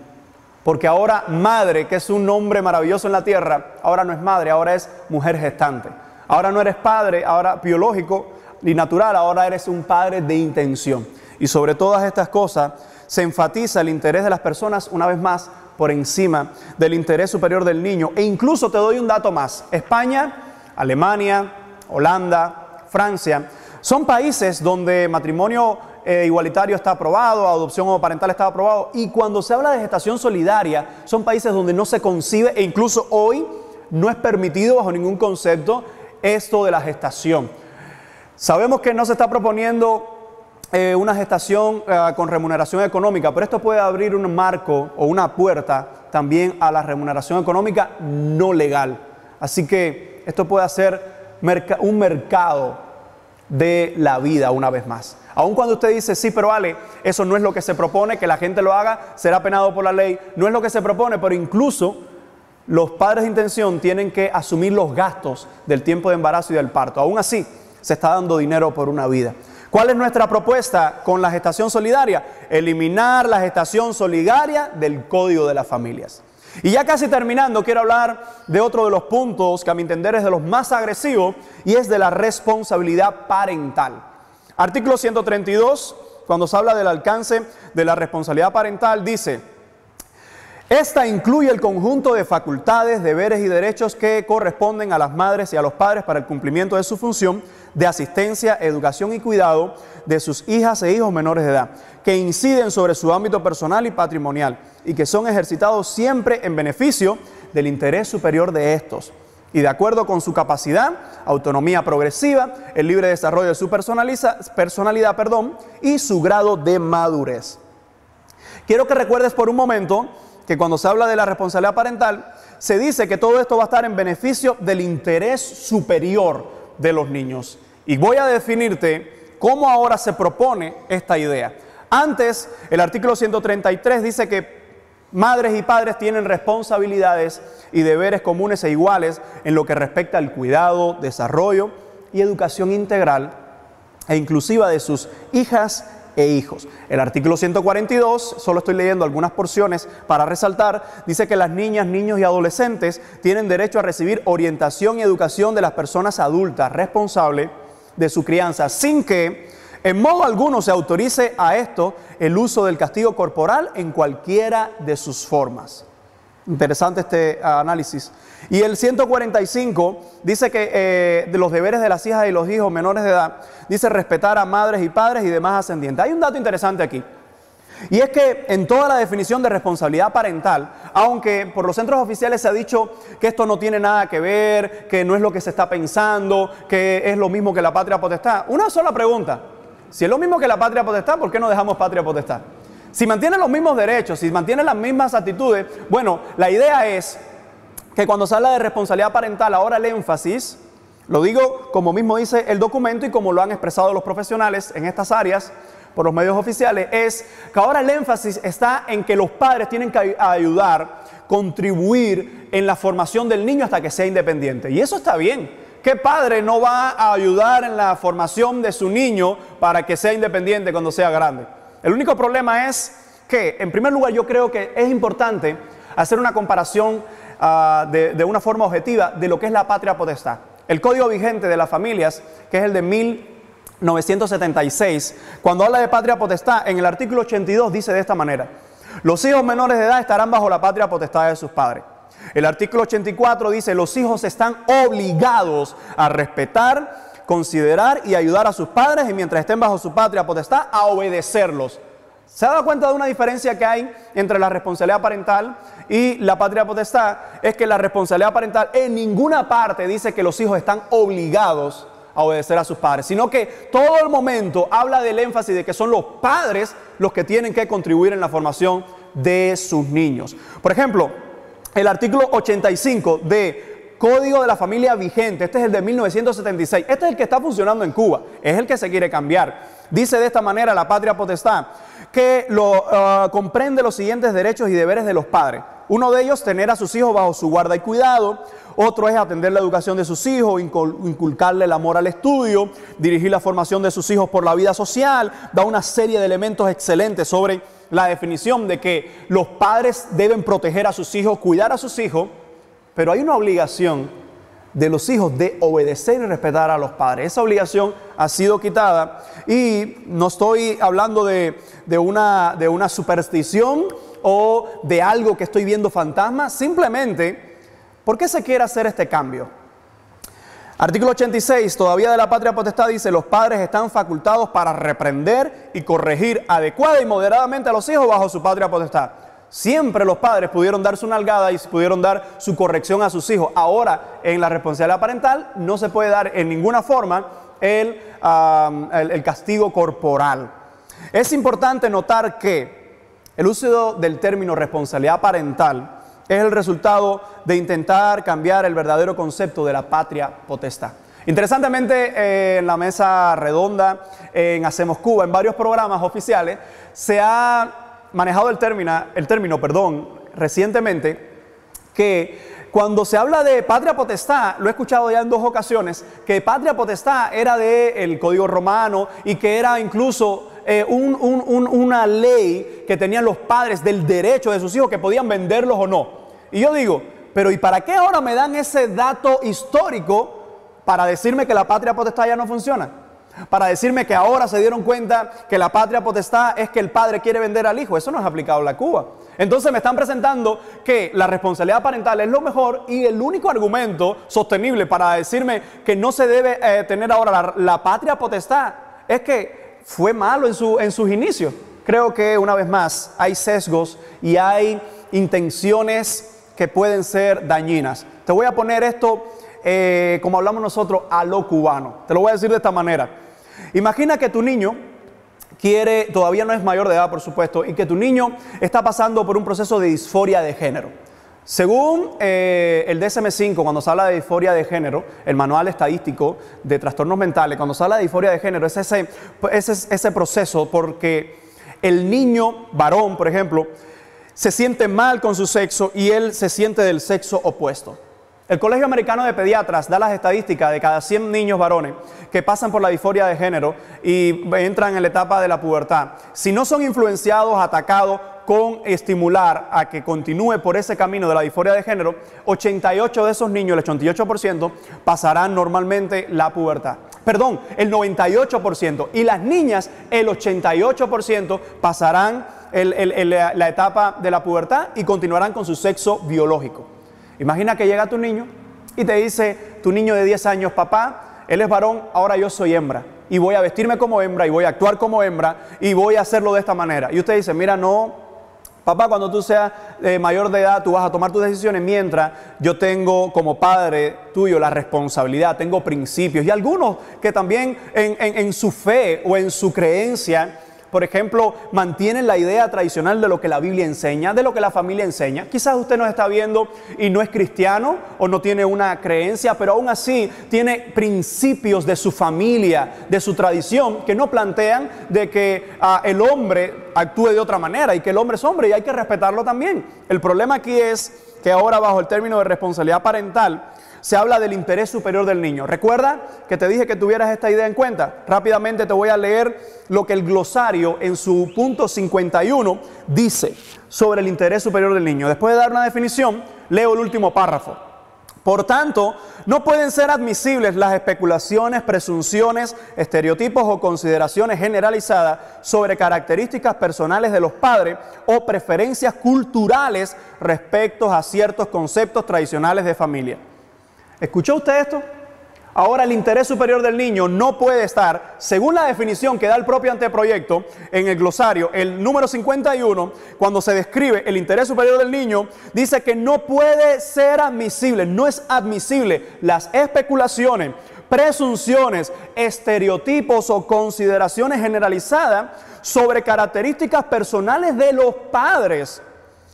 Speaker 1: Porque ahora madre, que es un nombre maravilloso en la tierra, ahora no es madre, ahora es mujer gestante. Ahora no eres padre, ahora biológico y natural, ahora eres un padre de intención. Y sobre todas estas cosas se enfatiza el interés de las personas, una vez más, por encima del interés superior del niño. E incluso te doy un dato más. España, Alemania, Holanda, Francia, son países donde matrimonio igualitario está aprobado, adopción homoparental está aprobado. Y cuando se habla de gestación solidaria, son países donde no se concibe, e incluso hoy no es permitido bajo ningún concepto esto de la gestación. Sabemos que no se está proponiendo una gestación con remuneración económica, pero esto puede abrir un marco o una puerta también a la remuneración económica no legal. Así que esto puede ser un mercado de la vida una vez más. Aun cuando usted dice, sí, pero vale, eso no es lo que se propone, que la gente lo haga, será penado por la ley, no es lo que se propone, pero incluso los padres de intención tienen que asumir los gastos del tiempo de embarazo y del parto. Aún así, se está dando dinero por una vida. ¿Cuál es nuestra propuesta con la gestación solidaria? Eliminar la gestación solidaria del Código de las Familias. Y ya casi terminando, quiero hablar de otro de los puntos que a mi entender es de los más agresivos, y es de la responsabilidad parental. Artículo 132, cuando se habla del alcance de la responsabilidad parental, dice: esta incluye el conjunto de facultades, deberes y derechos que corresponden a las madres y a los padres para el cumplimiento de su función de asistencia, educación y cuidado de sus hijas e hijos menores de edad, que inciden sobre su ámbito personal y patrimonial y que son ejercitados siempre en beneficio del interés superior de estos y de acuerdo con su capacidad, autonomía progresiva, el libre desarrollo de su personalidad, y su grado de madurez. Quiero que recuerdes por un momento que cuando se habla de la responsabilidad parental, se dice que todo esto va a estar en beneficio del interés superior de los niños. Y voy a definirte cómo ahora se propone esta idea. Antes, el artículo 133 dice que madres y padres tienen responsabilidades y deberes comunes e iguales en lo que respecta al cuidado, desarrollo y educación integral e inclusiva de sus hijas e hijos. El artículo 142, solo estoy leyendo algunas porciones para resaltar, dice que las niñas, niños y adolescentes tienen derecho a recibir orientación y educación de las personas adultas responsables de su crianza, sin que en modo alguno se autorice a esto el uso del castigo corporal en cualquiera de sus formas. Interesante este análisis. Y el 145 dice que de los deberes de las hijas y los hijos menores de edad, dice respetar a madres y padres y demás ascendientes. Hay un dato interesante aquí. Y es que en toda la definición de responsabilidad parental, aunque por los centros oficiales se ha dicho que esto no tiene nada que ver, que no es lo que se está pensando, que es lo mismo que la patria potestad, una sola pregunta: si es lo mismo que la patria potestad, ¿por qué no dejamos patria potestad? Si mantienen los mismos derechos, si mantienen las mismas actitudes, bueno, la idea es que cuando se habla de responsabilidad parental, ahora el énfasis, lo digo como mismo dice el documento y como lo han expresado los profesionales en estas áreas por los medios oficiales, es que ahora el énfasis está en que los padres tienen que ayudar, contribuir en la formación del niño hasta que sea independiente. Y eso está bien. ¿Qué padre no va a ayudar en la formación de su niño para que sea independiente cuando sea grande? El único problema es que, en primer lugar, yo creo que es importante hacer una comparación de una forma objetiva de lo que es la patria potestad. El código vigente de las familias, que es el de 1976, cuando habla de patria potestad, en el artículo 82 dice de esta manera: los hijos menores de edad estarán bajo la patria potestad de sus padres. El artículo 84 dice: los hijos están obligados a respetar, considerar y ayudar a sus padres y mientras estén bajo su patria potestad a obedecerlos. ¿Se ha dado cuenta de una diferencia que hay entre la responsabilidad parental y la patria potestad? Es que la responsabilidad parental en ninguna parte dice que los hijos están obligados a obedecer a sus padres, sino que todo el momento habla del énfasis de que son los padres los que tienen que contribuir en la formación de sus niños. Por ejemplo, el artículo 85 de Código de la Familia vigente, este es el de 1976, este es el que está funcionando en Cuba, es el que se quiere cambiar. Dice de esta manera la patria potestad, que comprende los siguientes derechos y deberes de los padres. Uno de ellos, tener a sus hijos bajo su guarda y cuidado. Otro es atender la educación de sus hijos, inculcarle el amor al estudio, dirigir la formación de sus hijos por la vida social. Da una serie de elementos excelentes sobre la definición de que los padres deben proteger a sus hijos, cuidar a sus hijos, pero hay una obligación de los hijos de obedecer y respetar a los padres. Esa obligación ha sido quitada y no estoy hablando de una superstición o de algo que estoy viendo fantasmas, simplemente, ¿por qué se quiere hacer este cambio? Artículo 86, todavía de la patria potestad, dice: los padres están facultados para reprender y corregir adecuada y moderadamente a los hijos bajo su patria potestad. Siempre los padres pudieron dar su nalgada y pudieron dar su corrección a sus hijos. Ahora, en la responsabilidad parental, no se puede dar en ninguna forma el castigo corporal. Es importante notar que el uso del término responsabilidad parental es el resultado de intentar cambiar el verdadero concepto de la patria potestad. Interesantemente, en la mesa redonda en Hacemos Cuba, en varios programas oficiales, se ha manejado el término recientemente, que cuando se habla de patria potestad, lo he escuchado ya en 2 ocasiones, que patria potestad era del Código Romano y que era incluso una ley que tenían los padres del derecho de sus hijos, que podían venderlos o no. Y yo digo, pero ¿y para qué ahora me dan ese dato histórico para decirme que la patria potestad ya no funciona? Para decirme que ahora se dieron cuenta que la patria potestad es que el padre quiere vender al hijo. Eso no es aplicable a Cuba. Entonces me están presentando que la responsabilidad parental es lo mejor y el único argumento sostenible para decirme que no se debe tener ahora la patria potestad es que fue malo en sus inicios. Creo que una vez más hay sesgos y hay intenciones que pueden ser dañinas. Te voy a poner esto como hablamos nosotros a lo cubano. Te lo voy a decir de esta manera. Imagina que tu niño todavía no es mayor de edad, por supuesto, y que tu niño está pasando por un proceso de disforia de género. Según el DSM-5, cuando se habla de disforia de género, el manual estadístico de trastornos mentales, cuando se habla de disforia de género, es ese proceso porque el niño varón, por ejemplo, se siente mal con su sexo y él se siente del sexo opuesto. El Colegio Americano de Pediatras da las estadísticas de cada 100 niños varones que pasan por la disforia de género y entran en la etapa de la pubertad. Si no son influenciados, atacados con estimular a que continúe por ese camino de la disforia de género, 88 de esos niños, el 88%, pasarán normalmente la pubertad. Perdón, el 98%. Y las niñas, el 88%, pasarán la etapa de la pubertad y continuarán con su sexo biológico. Imagina que llega tu niño y te dice, tu niño de 10 años, papá, él es varón, ahora yo soy hembra. Y voy a vestirme como hembra y voy a actuar como hembra y voy a hacerlo de esta manera. Y usted dice, mira, no, papá, cuando tú seas mayor de edad, tú vas a tomar tus decisiones, mientras yo tengo como padre tuyo la responsabilidad, tengo principios. Y algunos que también en su fe o en su creencia, por ejemplo, mantienen la idea tradicional de lo que la Biblia enseña, de lo que la familia enseña. Quizás usted nos está viendo y no es cristiano o no tiene una creencia, pero aún así tiene principios de su familia, de su tradición, que no plantean de que el hombre actúe de otra manera y que el hombre es hombre y hay que respetarlo también. El problema aquí es que ahora, bajo el término de responsabilidad parental, se habla del interés superior del niño. ¿Recuerda que te dije que tuvieras esta idea en cuenta? Rápidamente te voy a leer lo que el glosario en su punto 51 dice sobre el interés superior del niño. Después de dar una definición, leo el último párrafo. Por tanto, no pueden ser admisibles las especulaciones, presunciones, estereotipos o consideraciones generalizadas sobre características personales de los padres o preferencias culturales respecto a ciertos conceptos tradicionales de familia. ¿Escuchó usted esto? Ahora el interés superior del niño no puede estar, según la definición que da el propio anteproyecto en el glosario, el número 51, cuando se describe el interés superior del niño, dice que no puede ser admisible, no es admisible las especulaciones, presunciones, estereotipos o consideraciones generalizadas sobre características personales de los padres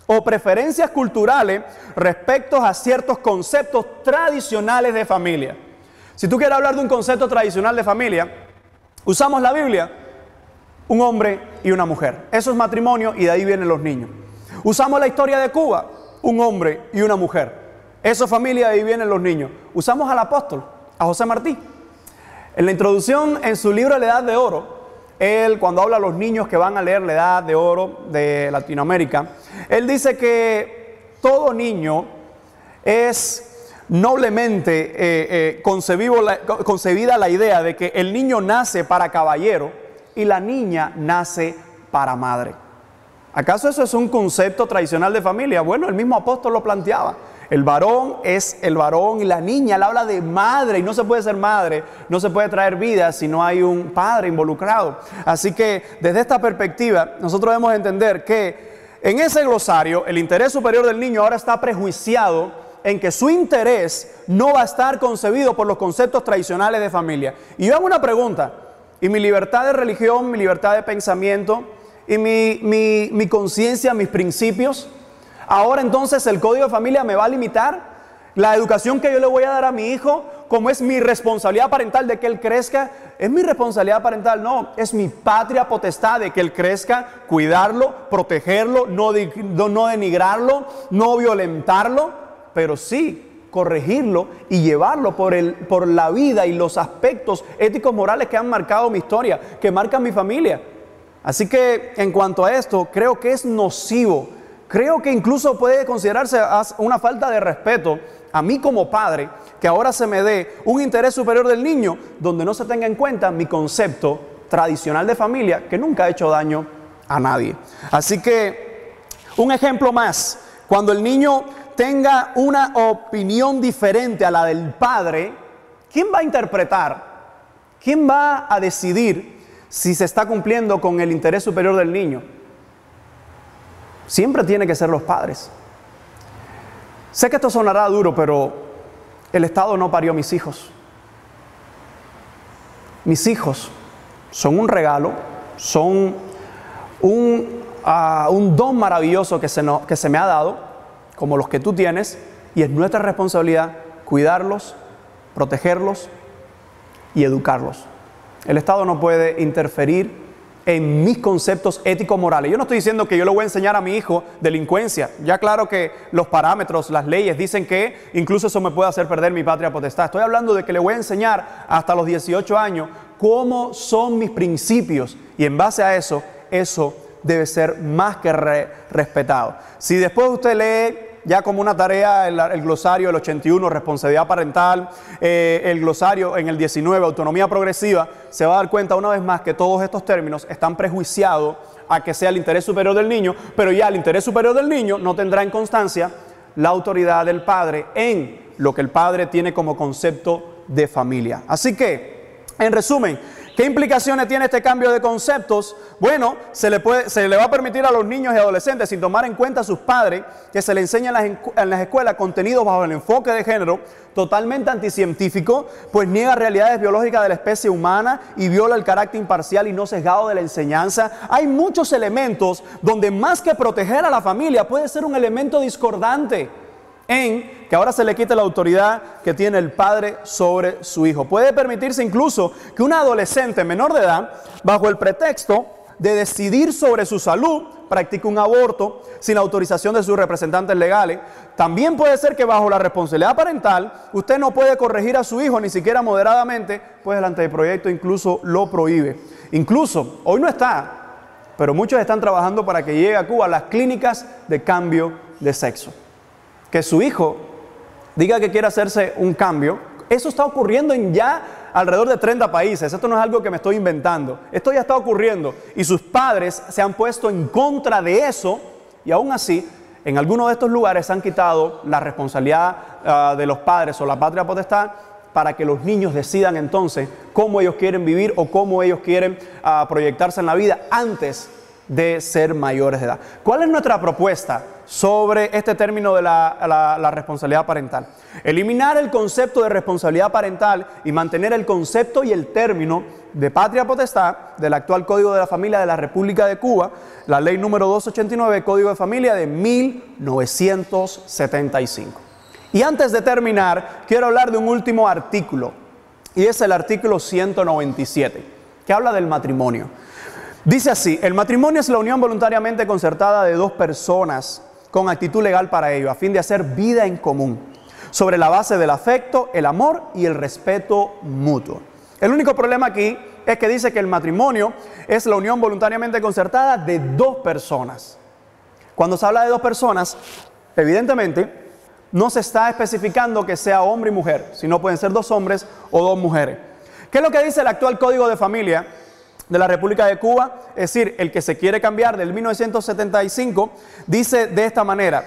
Speaker 1: o preferencias culturales respecto a ciertos conceptos tradicionales de familia. Si tú quieres hablar de un concepto tradicional de familia, usamos la Biblia, un hombre y una mujer. Eso es matrimonio y de ahí vienen los niños. Usamos la historia de Cuba, un hombre y una mujer. Eso es familia, de ahí vienen los niños. Usamos al apóstol, a José Martí. En la introducción, en su libro La Edad de Oro, él, cuando habla a los niños que van a leer La Edad de Oro de Latinoamérica, él dice que todo niño es noblemente concebida la idea de que el niño nace para caballero y la niña nace para madre. ¿Acaso eso es un concepto tradicional de familia? Bueno, el mismo apóstol lo planteaba. El varón es el varón y la niña, él habla de madre, y no se puede ser madre, no se puede traer vida si no hay un padre involucrado. Así que desde esta perspectiva nosotros debemos entender que en ese glosario el interés superior del niño ahora está prejuiciado en que su interés no va a estar concebido por los conceptos tradicionales de familia. Y yo hago una pregunta, ¿y mi libertad de religión, mi libertad de pensamiento y mi conciencia, mis principios? Ahora entonces el código de familia me va a limitar la educación que yo le voy a dar a mi hijo, como es mi responsabilidad parental de que él crezca. ¿Es mi responsabilidad parental? No, es mi patria potestad de que él crezca, cuidarlo, protegerlo, no denigrarlo, no violentarlo, pero sí corregirlo y llevarlo por la vida y los aspectos éticos morales que han marcado mi historia, que marcan mi familia. Así que en cuanto a esto, creo que es nocivo. Creo que incluso puede considerarse una falta de respeto a mí como padre, que ahora se me dé un interés superior del niño donde no se tenga en cuenta mi concepto tradicional de familia, que nunca ha hecho daño a nadie. Así que, un ejemplo más, cuando el niño tenga una opinión diferente a la del padre, ¿quién va a interpretar? ¿Quién va a decidir si se está cumpliendo con el interés superior del niño? Siempre tiene que ser los padres. Sé que esto sonará duro, pero el Estado no parió mis hijos. Mis hijos son un regalo, son un don maravilloso que se me ha dado, como los que tú tienes, y es nuestra responsabilidad cuidarlos, protegerlos y educarlos. El Estado no puede interferir en mis conceptos ético-morales. Yo no estoy diciendo que yo le voy a enseñar a mi hijo delincuencia. Ya claro que los parámetros, las leyes dicen que incluso eso me puede hacer perder mi patria potestad. Estoy hablando de que le voy a enseñar hasta los 18 años cómo son mis principios. Y en base a eso, eso debe ser más que respetado. Si después usted lee ya como una tarea el glosario del 81, responsabilidad parental, el glosario en el 19, autonomía progresiva, se va a dar cuenta una vez más que todos estos términos están prejuiciados a que sea el interés superior del niño, pero ya el interés superior del niño no tendrá en constancia la autoridad del padre en lo que el padre tiene como concepto de familia. Así que, en resumen, ¿qué implicaciones tiene este cambio de conceptos? Bueno, se le va a permitir a los niños y adolescentes, sin tomar en cuenta a sus padres, que se le enseña en las escuelas contenidos bajo el enfoque de género, totalmente anticientífico, pues niega realidades biológicas de la especie humana y viola el carácter imparcial y no sesgado de la enseñanza. Hay muchos elementos donde más que proteger a la familia puede ser un elemento discordante en que ahora se le quite la autoridad que tiene el padre sobre su hijo. Puede permitirse incluso que un adolescente menor de edad, bajo el pretexto de decidir sobre su salud, practique un aborto sin la autorización de sus representantes legales. También puede ser que bajo la responsabilidad parental usted no puede corregir a su hijo ni siquiera moderadamente, pues el anteproyecto incluso lo prohíbe. Incluso, hoy no está, pero muchos están trabajando para que llegue a Cuba las clínicas de cambio de sexo. Que su hijo diga que quiere hacerse un cambio, eso está ocurriendo en ya alrededor de 30 países. Esto no es algo que me estoy inventando. Esto ya está ocurriendo y sus padres se han puesto en contra de eso y aún así, en algunos de estos lugares han quitado la responsabilidad de los padres o la patria potestad para que los niños decidan entonces cómo ellos quieren vivir o cómo ellos quieren proyectarse en la vida antes de ser mayores de edad. ¿Cuál es nuestra propuesta sobre este término de la responsabilidad parental? Eliminar el concepto de responsabilidad parental y mantener el concepto y el término de patria potestad del actual Código de la Familia de la República de Cuba, la ley número 289, Código de Familia de 1975. Y antes de terminar, quiero hablar de un último artículo, y es el artículo 197, que habla del matrimonio. Dice así: el matrimonio es la unión voluntariamente concertada de dos personas con actitud legal para ello, a fin de hacer vida en común, sobre la base del afecto, el amor y el respeto mutuo. El único problema aquí es que dice que el matrimonio es la unión voluntariamente concertada de dos personas. Cuando se habla de dos personas, evidentemente no se está especificando que sea hombre y mujer, sino pueden ser dos hombres o dos mujeres. ¿Qué es lo que dice el actual Código de Familia de la República de Cuba? Es decir, el que se quiere cambiar del 1975, dice de esta manera: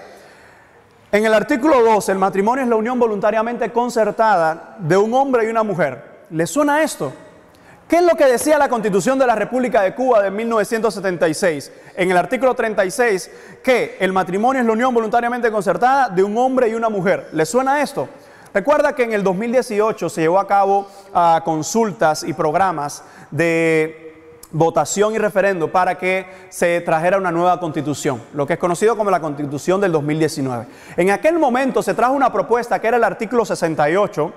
Speaker 1: en el artículo 2, el matrimonio es la unión voluntariamente concertada de un hombre y una mujer. ¿Le suena esto? ¿Qué es lo que decía la Constitución de la República de Cuba de 1976? En el artículo 36, que el matrimonio es la unión voluntariamente concertada de un hombre y una mujer. ¿Le suena esto? Recuerda que en el 2018 se llevó a cabo consultas y programas de votación y referendo para que se trajera una nueva constitución, lo que es conocido como la Constitución del 2019. En aquel momento se trajo una propuesta que era el artículo 68,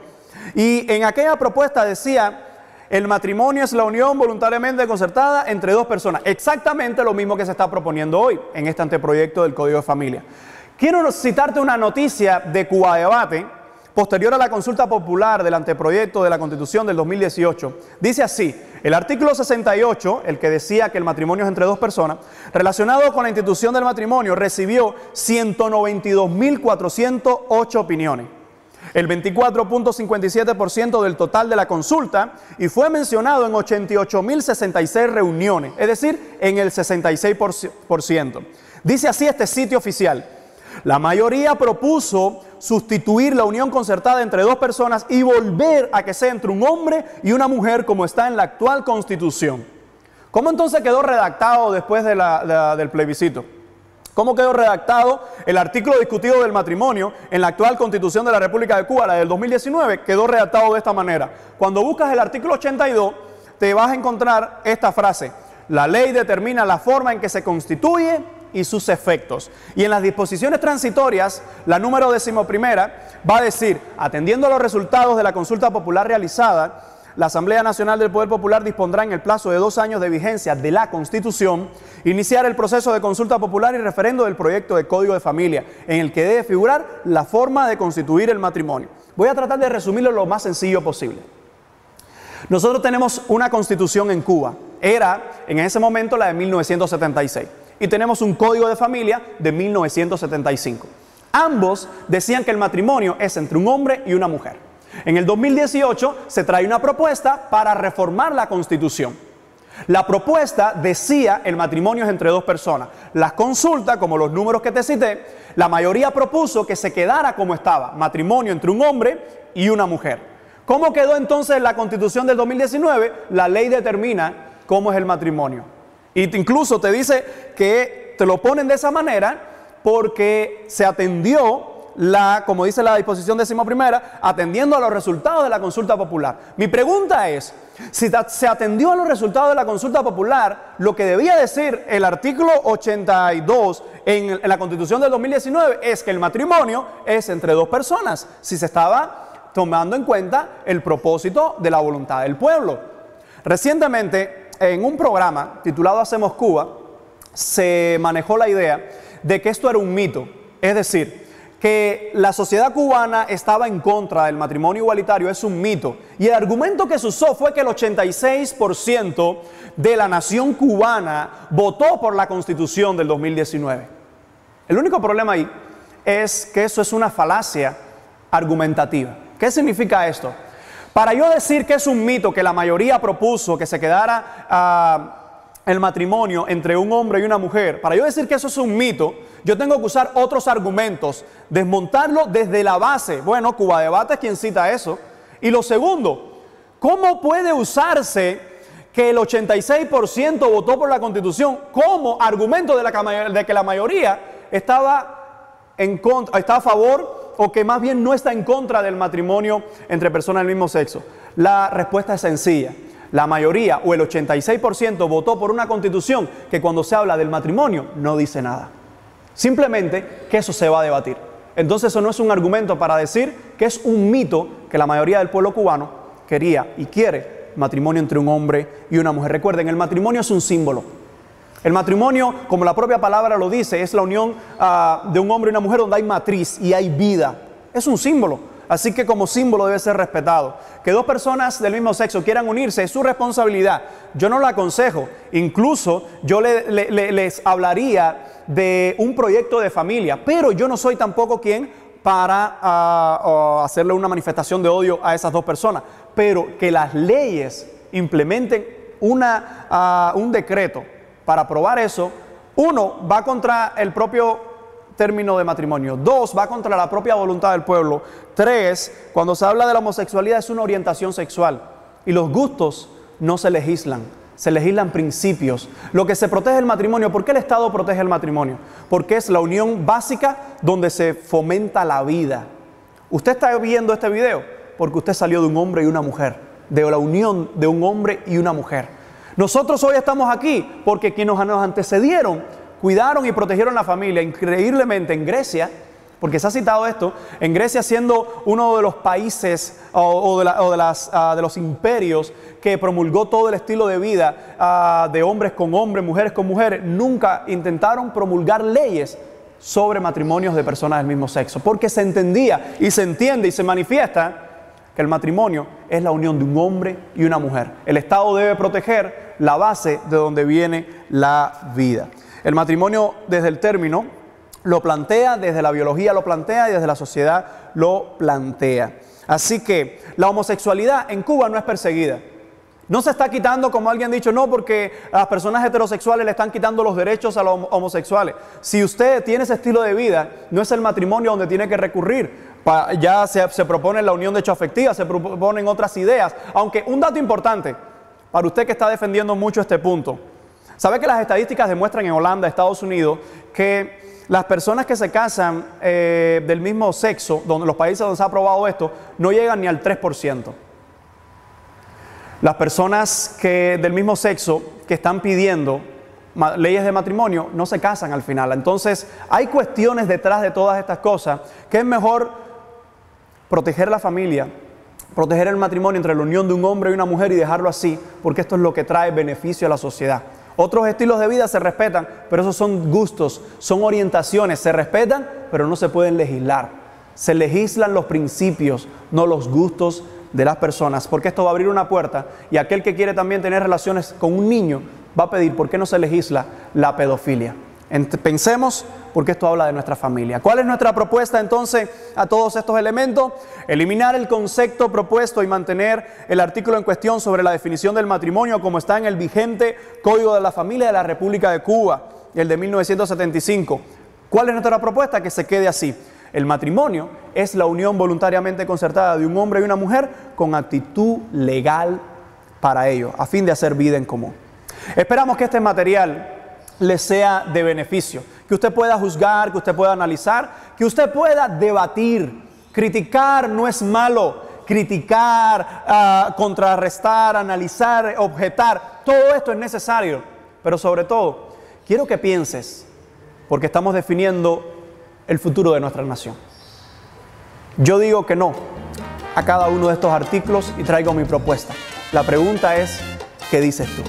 Speaker 1: y en aquella propuesta decía: el matrimonio es la unión voluntariamente concertada entre dos personas. Exactamente lo mismo que se está proponiendo hoy en este anteproyecto del Código de Familia. Quiero citarte una noticia de Cuba Debate, posterior a la consulta popular del anteproyecto de la Constitución del 2018. Dice así: el artículo 68, el que decía que el matrimonio es entre dos personas, relacionado con la institución del matrimonio, recibió 192.408 opiniones, el 24.57% del total de la consulta, y fue mencionado en 88.066 reuniones, es decir, en el 66%. Dice así este sitio oficial: la mayoría propuso sustituir la unión concertada entre dos personas y volver a que sea entre un hombre y una mujer, como está en la actual Constitución. ¿Cómo entonces quedó redactado después del plebiscito? ¿Cómo quedó redactado el artículo discutido del matrimonio en la actual Constitución de la República de Cuba, la del 2019? Quedó redactado de esta manera. Cuando buscas el artículo 82, te vas a encontrar esta frase: la ley determina la forma en que se constituye y sus efectos. Y en las disposiciones transitorias, la número 11ª va a decir: atendiendo a los resultados de la consulta popular realizada, la Asamblea Nacional del Poder Popular dispondrá, en el plazo de 2 años de vigencia de la Constitución, iniciar el proceso de consulta popular y referendo del proyecto de Código de Familia, en el que debe figurar la forma de constituir el matrimonio. Voy a tratar de resumirlo lo más sencillo posible. Nosotros tenemos una Constitución en Cuba, era en ese momento la de 1976, y tenemos un Código de Familia de 1975. Ambos decían que el matrimonio es entre un hombre y una mujer. En el 2018 se trae una propuesta para reformar la Constitución. La propuesta decía el matrimonio es entre dos personas. Las consultas, como los números que te cité, la mayoría propuso que se quedara como estaba: matrimonio entre un hombre y una mujer. ¿Cómo quedó entonces la Constitución del 2019? La ley determina cómo es el matrimonio. Y incluso te dice que te lo ponen de esa manera porque se atendió como dice la disposición 11ª, atendiendo a los resultados de la consulta popular. Mi pregunta es: si se atendió a los resultados de la consulta popular, lo que debía decir el artículo 82 en la Constitución del 2019 es que el matrimonio es entre dos personas, si se estaba tomando en cuenta el propósito de la voluntad del pueblo. Recientemente, en un programa titulado Hacemos Cuba, se manejó la idea de que esto era un mito, es decir, que la sociedad cubana estaba en contra del matrimonio igualitario. Es un mito. Y el argumento que se usó fue que el 86% de la nación cubana votó por la Constitución del 2019. El único problema ahí es que eso es una falacia argumentativa. ¿Qué significa esto? Para yo decir que es un mito que la mayoría propuso que se quedara el matrimonio entre un hombre y una mujer, para yo decir que eso es un mito, yo tengo que usar otros argumentos, desmontarlo desde la base. Bueno, Cuba Debate es quien cita eso. Y lo segundo, ¿cómo puede usarse que el 86% votó por la Constitución como argumento de que la mayoría estaba a favor, o que más bien no está en contra del matrimonio entre personas del mismo sexo? La respuesta es sencilla. La mayoría, o el 86%, votó por una Constitución que cuando se habla del matrimonio no dice nada. Simplemente que eso se va a debatir. Entonces eso no es un argumento para decir que es un mito que la mayoría del pueblo cubano quería y quiere matrimonio entre un hombre y una mujer. Recuerden, el matrimonio es un símbolo. El matrimonio, como la propia palabra lo dice, es la unión de un hombre y una mujer donde hay matriz y hay vida. Es un símbolo. Así que como símbolo debe ser respetado. Que dos personas del mismo sexo quieran unirse es su responsabilidad. Yo no lo aconsejo. Incluso yo les hablaría de un proyecto de familia. Pero yo no soy tampoco quien para hacerle una manifestación de odio a esas dos personas. Pero que las leyes implementen un decreto para aprobar eso, uno, va contra el propio término de matrimonio. Dos, va contra la propia voluntad del pueblo. Tres, cuando se habla de la homosexualidad es una orientación sexual. Y los gustos no se legislan, se legislan principios. Lo que se protege el matrimonio, ¿por qué el Estado protege el matrimonio? Porque es la unión básica donde se fomenta la vida. Usted está viendo este video porque usted salió de un hombre y una mujer, de la unión de un hombre y una mujer. Nosotros hoy estamos aquí porque quienes nos antecedieron cuidaron y protegieron la familia. Increíblemente en Grecia, porque se ha citado esto, en Grecia, siendo uno de los países de los imperios que promulgó todo el estilo de vida de hombres con hombres, mujeres con mujeres, nunca intentaron promulgar leyes sobre matrimonios de personas del mismo sexo, porque se entendía y se entiende y se manifiesta que el matrimonio es la unión de un hombre y una mujer. El Estado debe proteger la base de donde viene la vida. El matrimonio desde el término lo plantea, desde la biología lo plantea y desde la sociedad lo plantea. Así que la homosexualidad en Cuba no es perseguida. No se está quitando, como alguien ha dicho, no, porque a las personas heterosexuales le están quitando los derechos a los homosexuales. Si usted tiene ese estilo de vida, no es el matrimonio donde tiene que recurrir. Ya se propone la unión de hecho afectiva, se proponen otras ideas. Aunque un dato importante, para usted que está defendiendo mucho este punto, ¿sabe que las estadísticas demuestran en Holanda, Estados Unidos, que las personas que se casan del mismo sexo, donde los países donde se ha aprobado esto, no llegan ni al 3%? Las personas del mismo sexo que están pidiendo leyes de matrimonio no se casan al final. Entonces, hay cuestiones detrás de todas estas cosas que es mejor proteger la familia, proteger el matrimonio entre la unión de un hombre y una mujer y dejarlo así, porque esto es lo que trae beneficio a la sociedad. Otros estilos de vida se respetan, pero esos son gustos, son orientaciones, se respetan, pero no se pueden legislar. Se legislan los principios, no los gustos de las personas, porque esto va a abrir una puerta y aquel que quiere también tener relaciones con un niño va a pedir, ¿por qué no se legisla la pedofilia? Pensemos, porque esto habla de nuestra familia. ¿Cuál es nuestra propuesta entonces a todos estos elementos? Eliminar el concepto propuesto y mantener el artículo en cuestión sobre la definición del matrimonio como está en el vigente Código de la Familia de la República de Cuba, el de 1975. ¿Cuál es nuestra propuesta? Que se quede así. El matrimonio es la unión voluntariamente concertada de un hombre y una mujer con actitud legal para ello, a fin de hacer vida en común. Esperamos que este material les sea de beneficio, que usted pueda juzgar, que usted pueda analizar, que usted pueda debatir. Criticar no es malo, criticar, contrarrestar, analizar, objetar, todo esto es necesario, pero sobre todo, quiero que pienses, porque estamos definiendo el futuro de nuestra nación. Yo digo que no a cada uno de estos artículos y traigo mi propuesta. La pregunta es, ¿qué dices tú?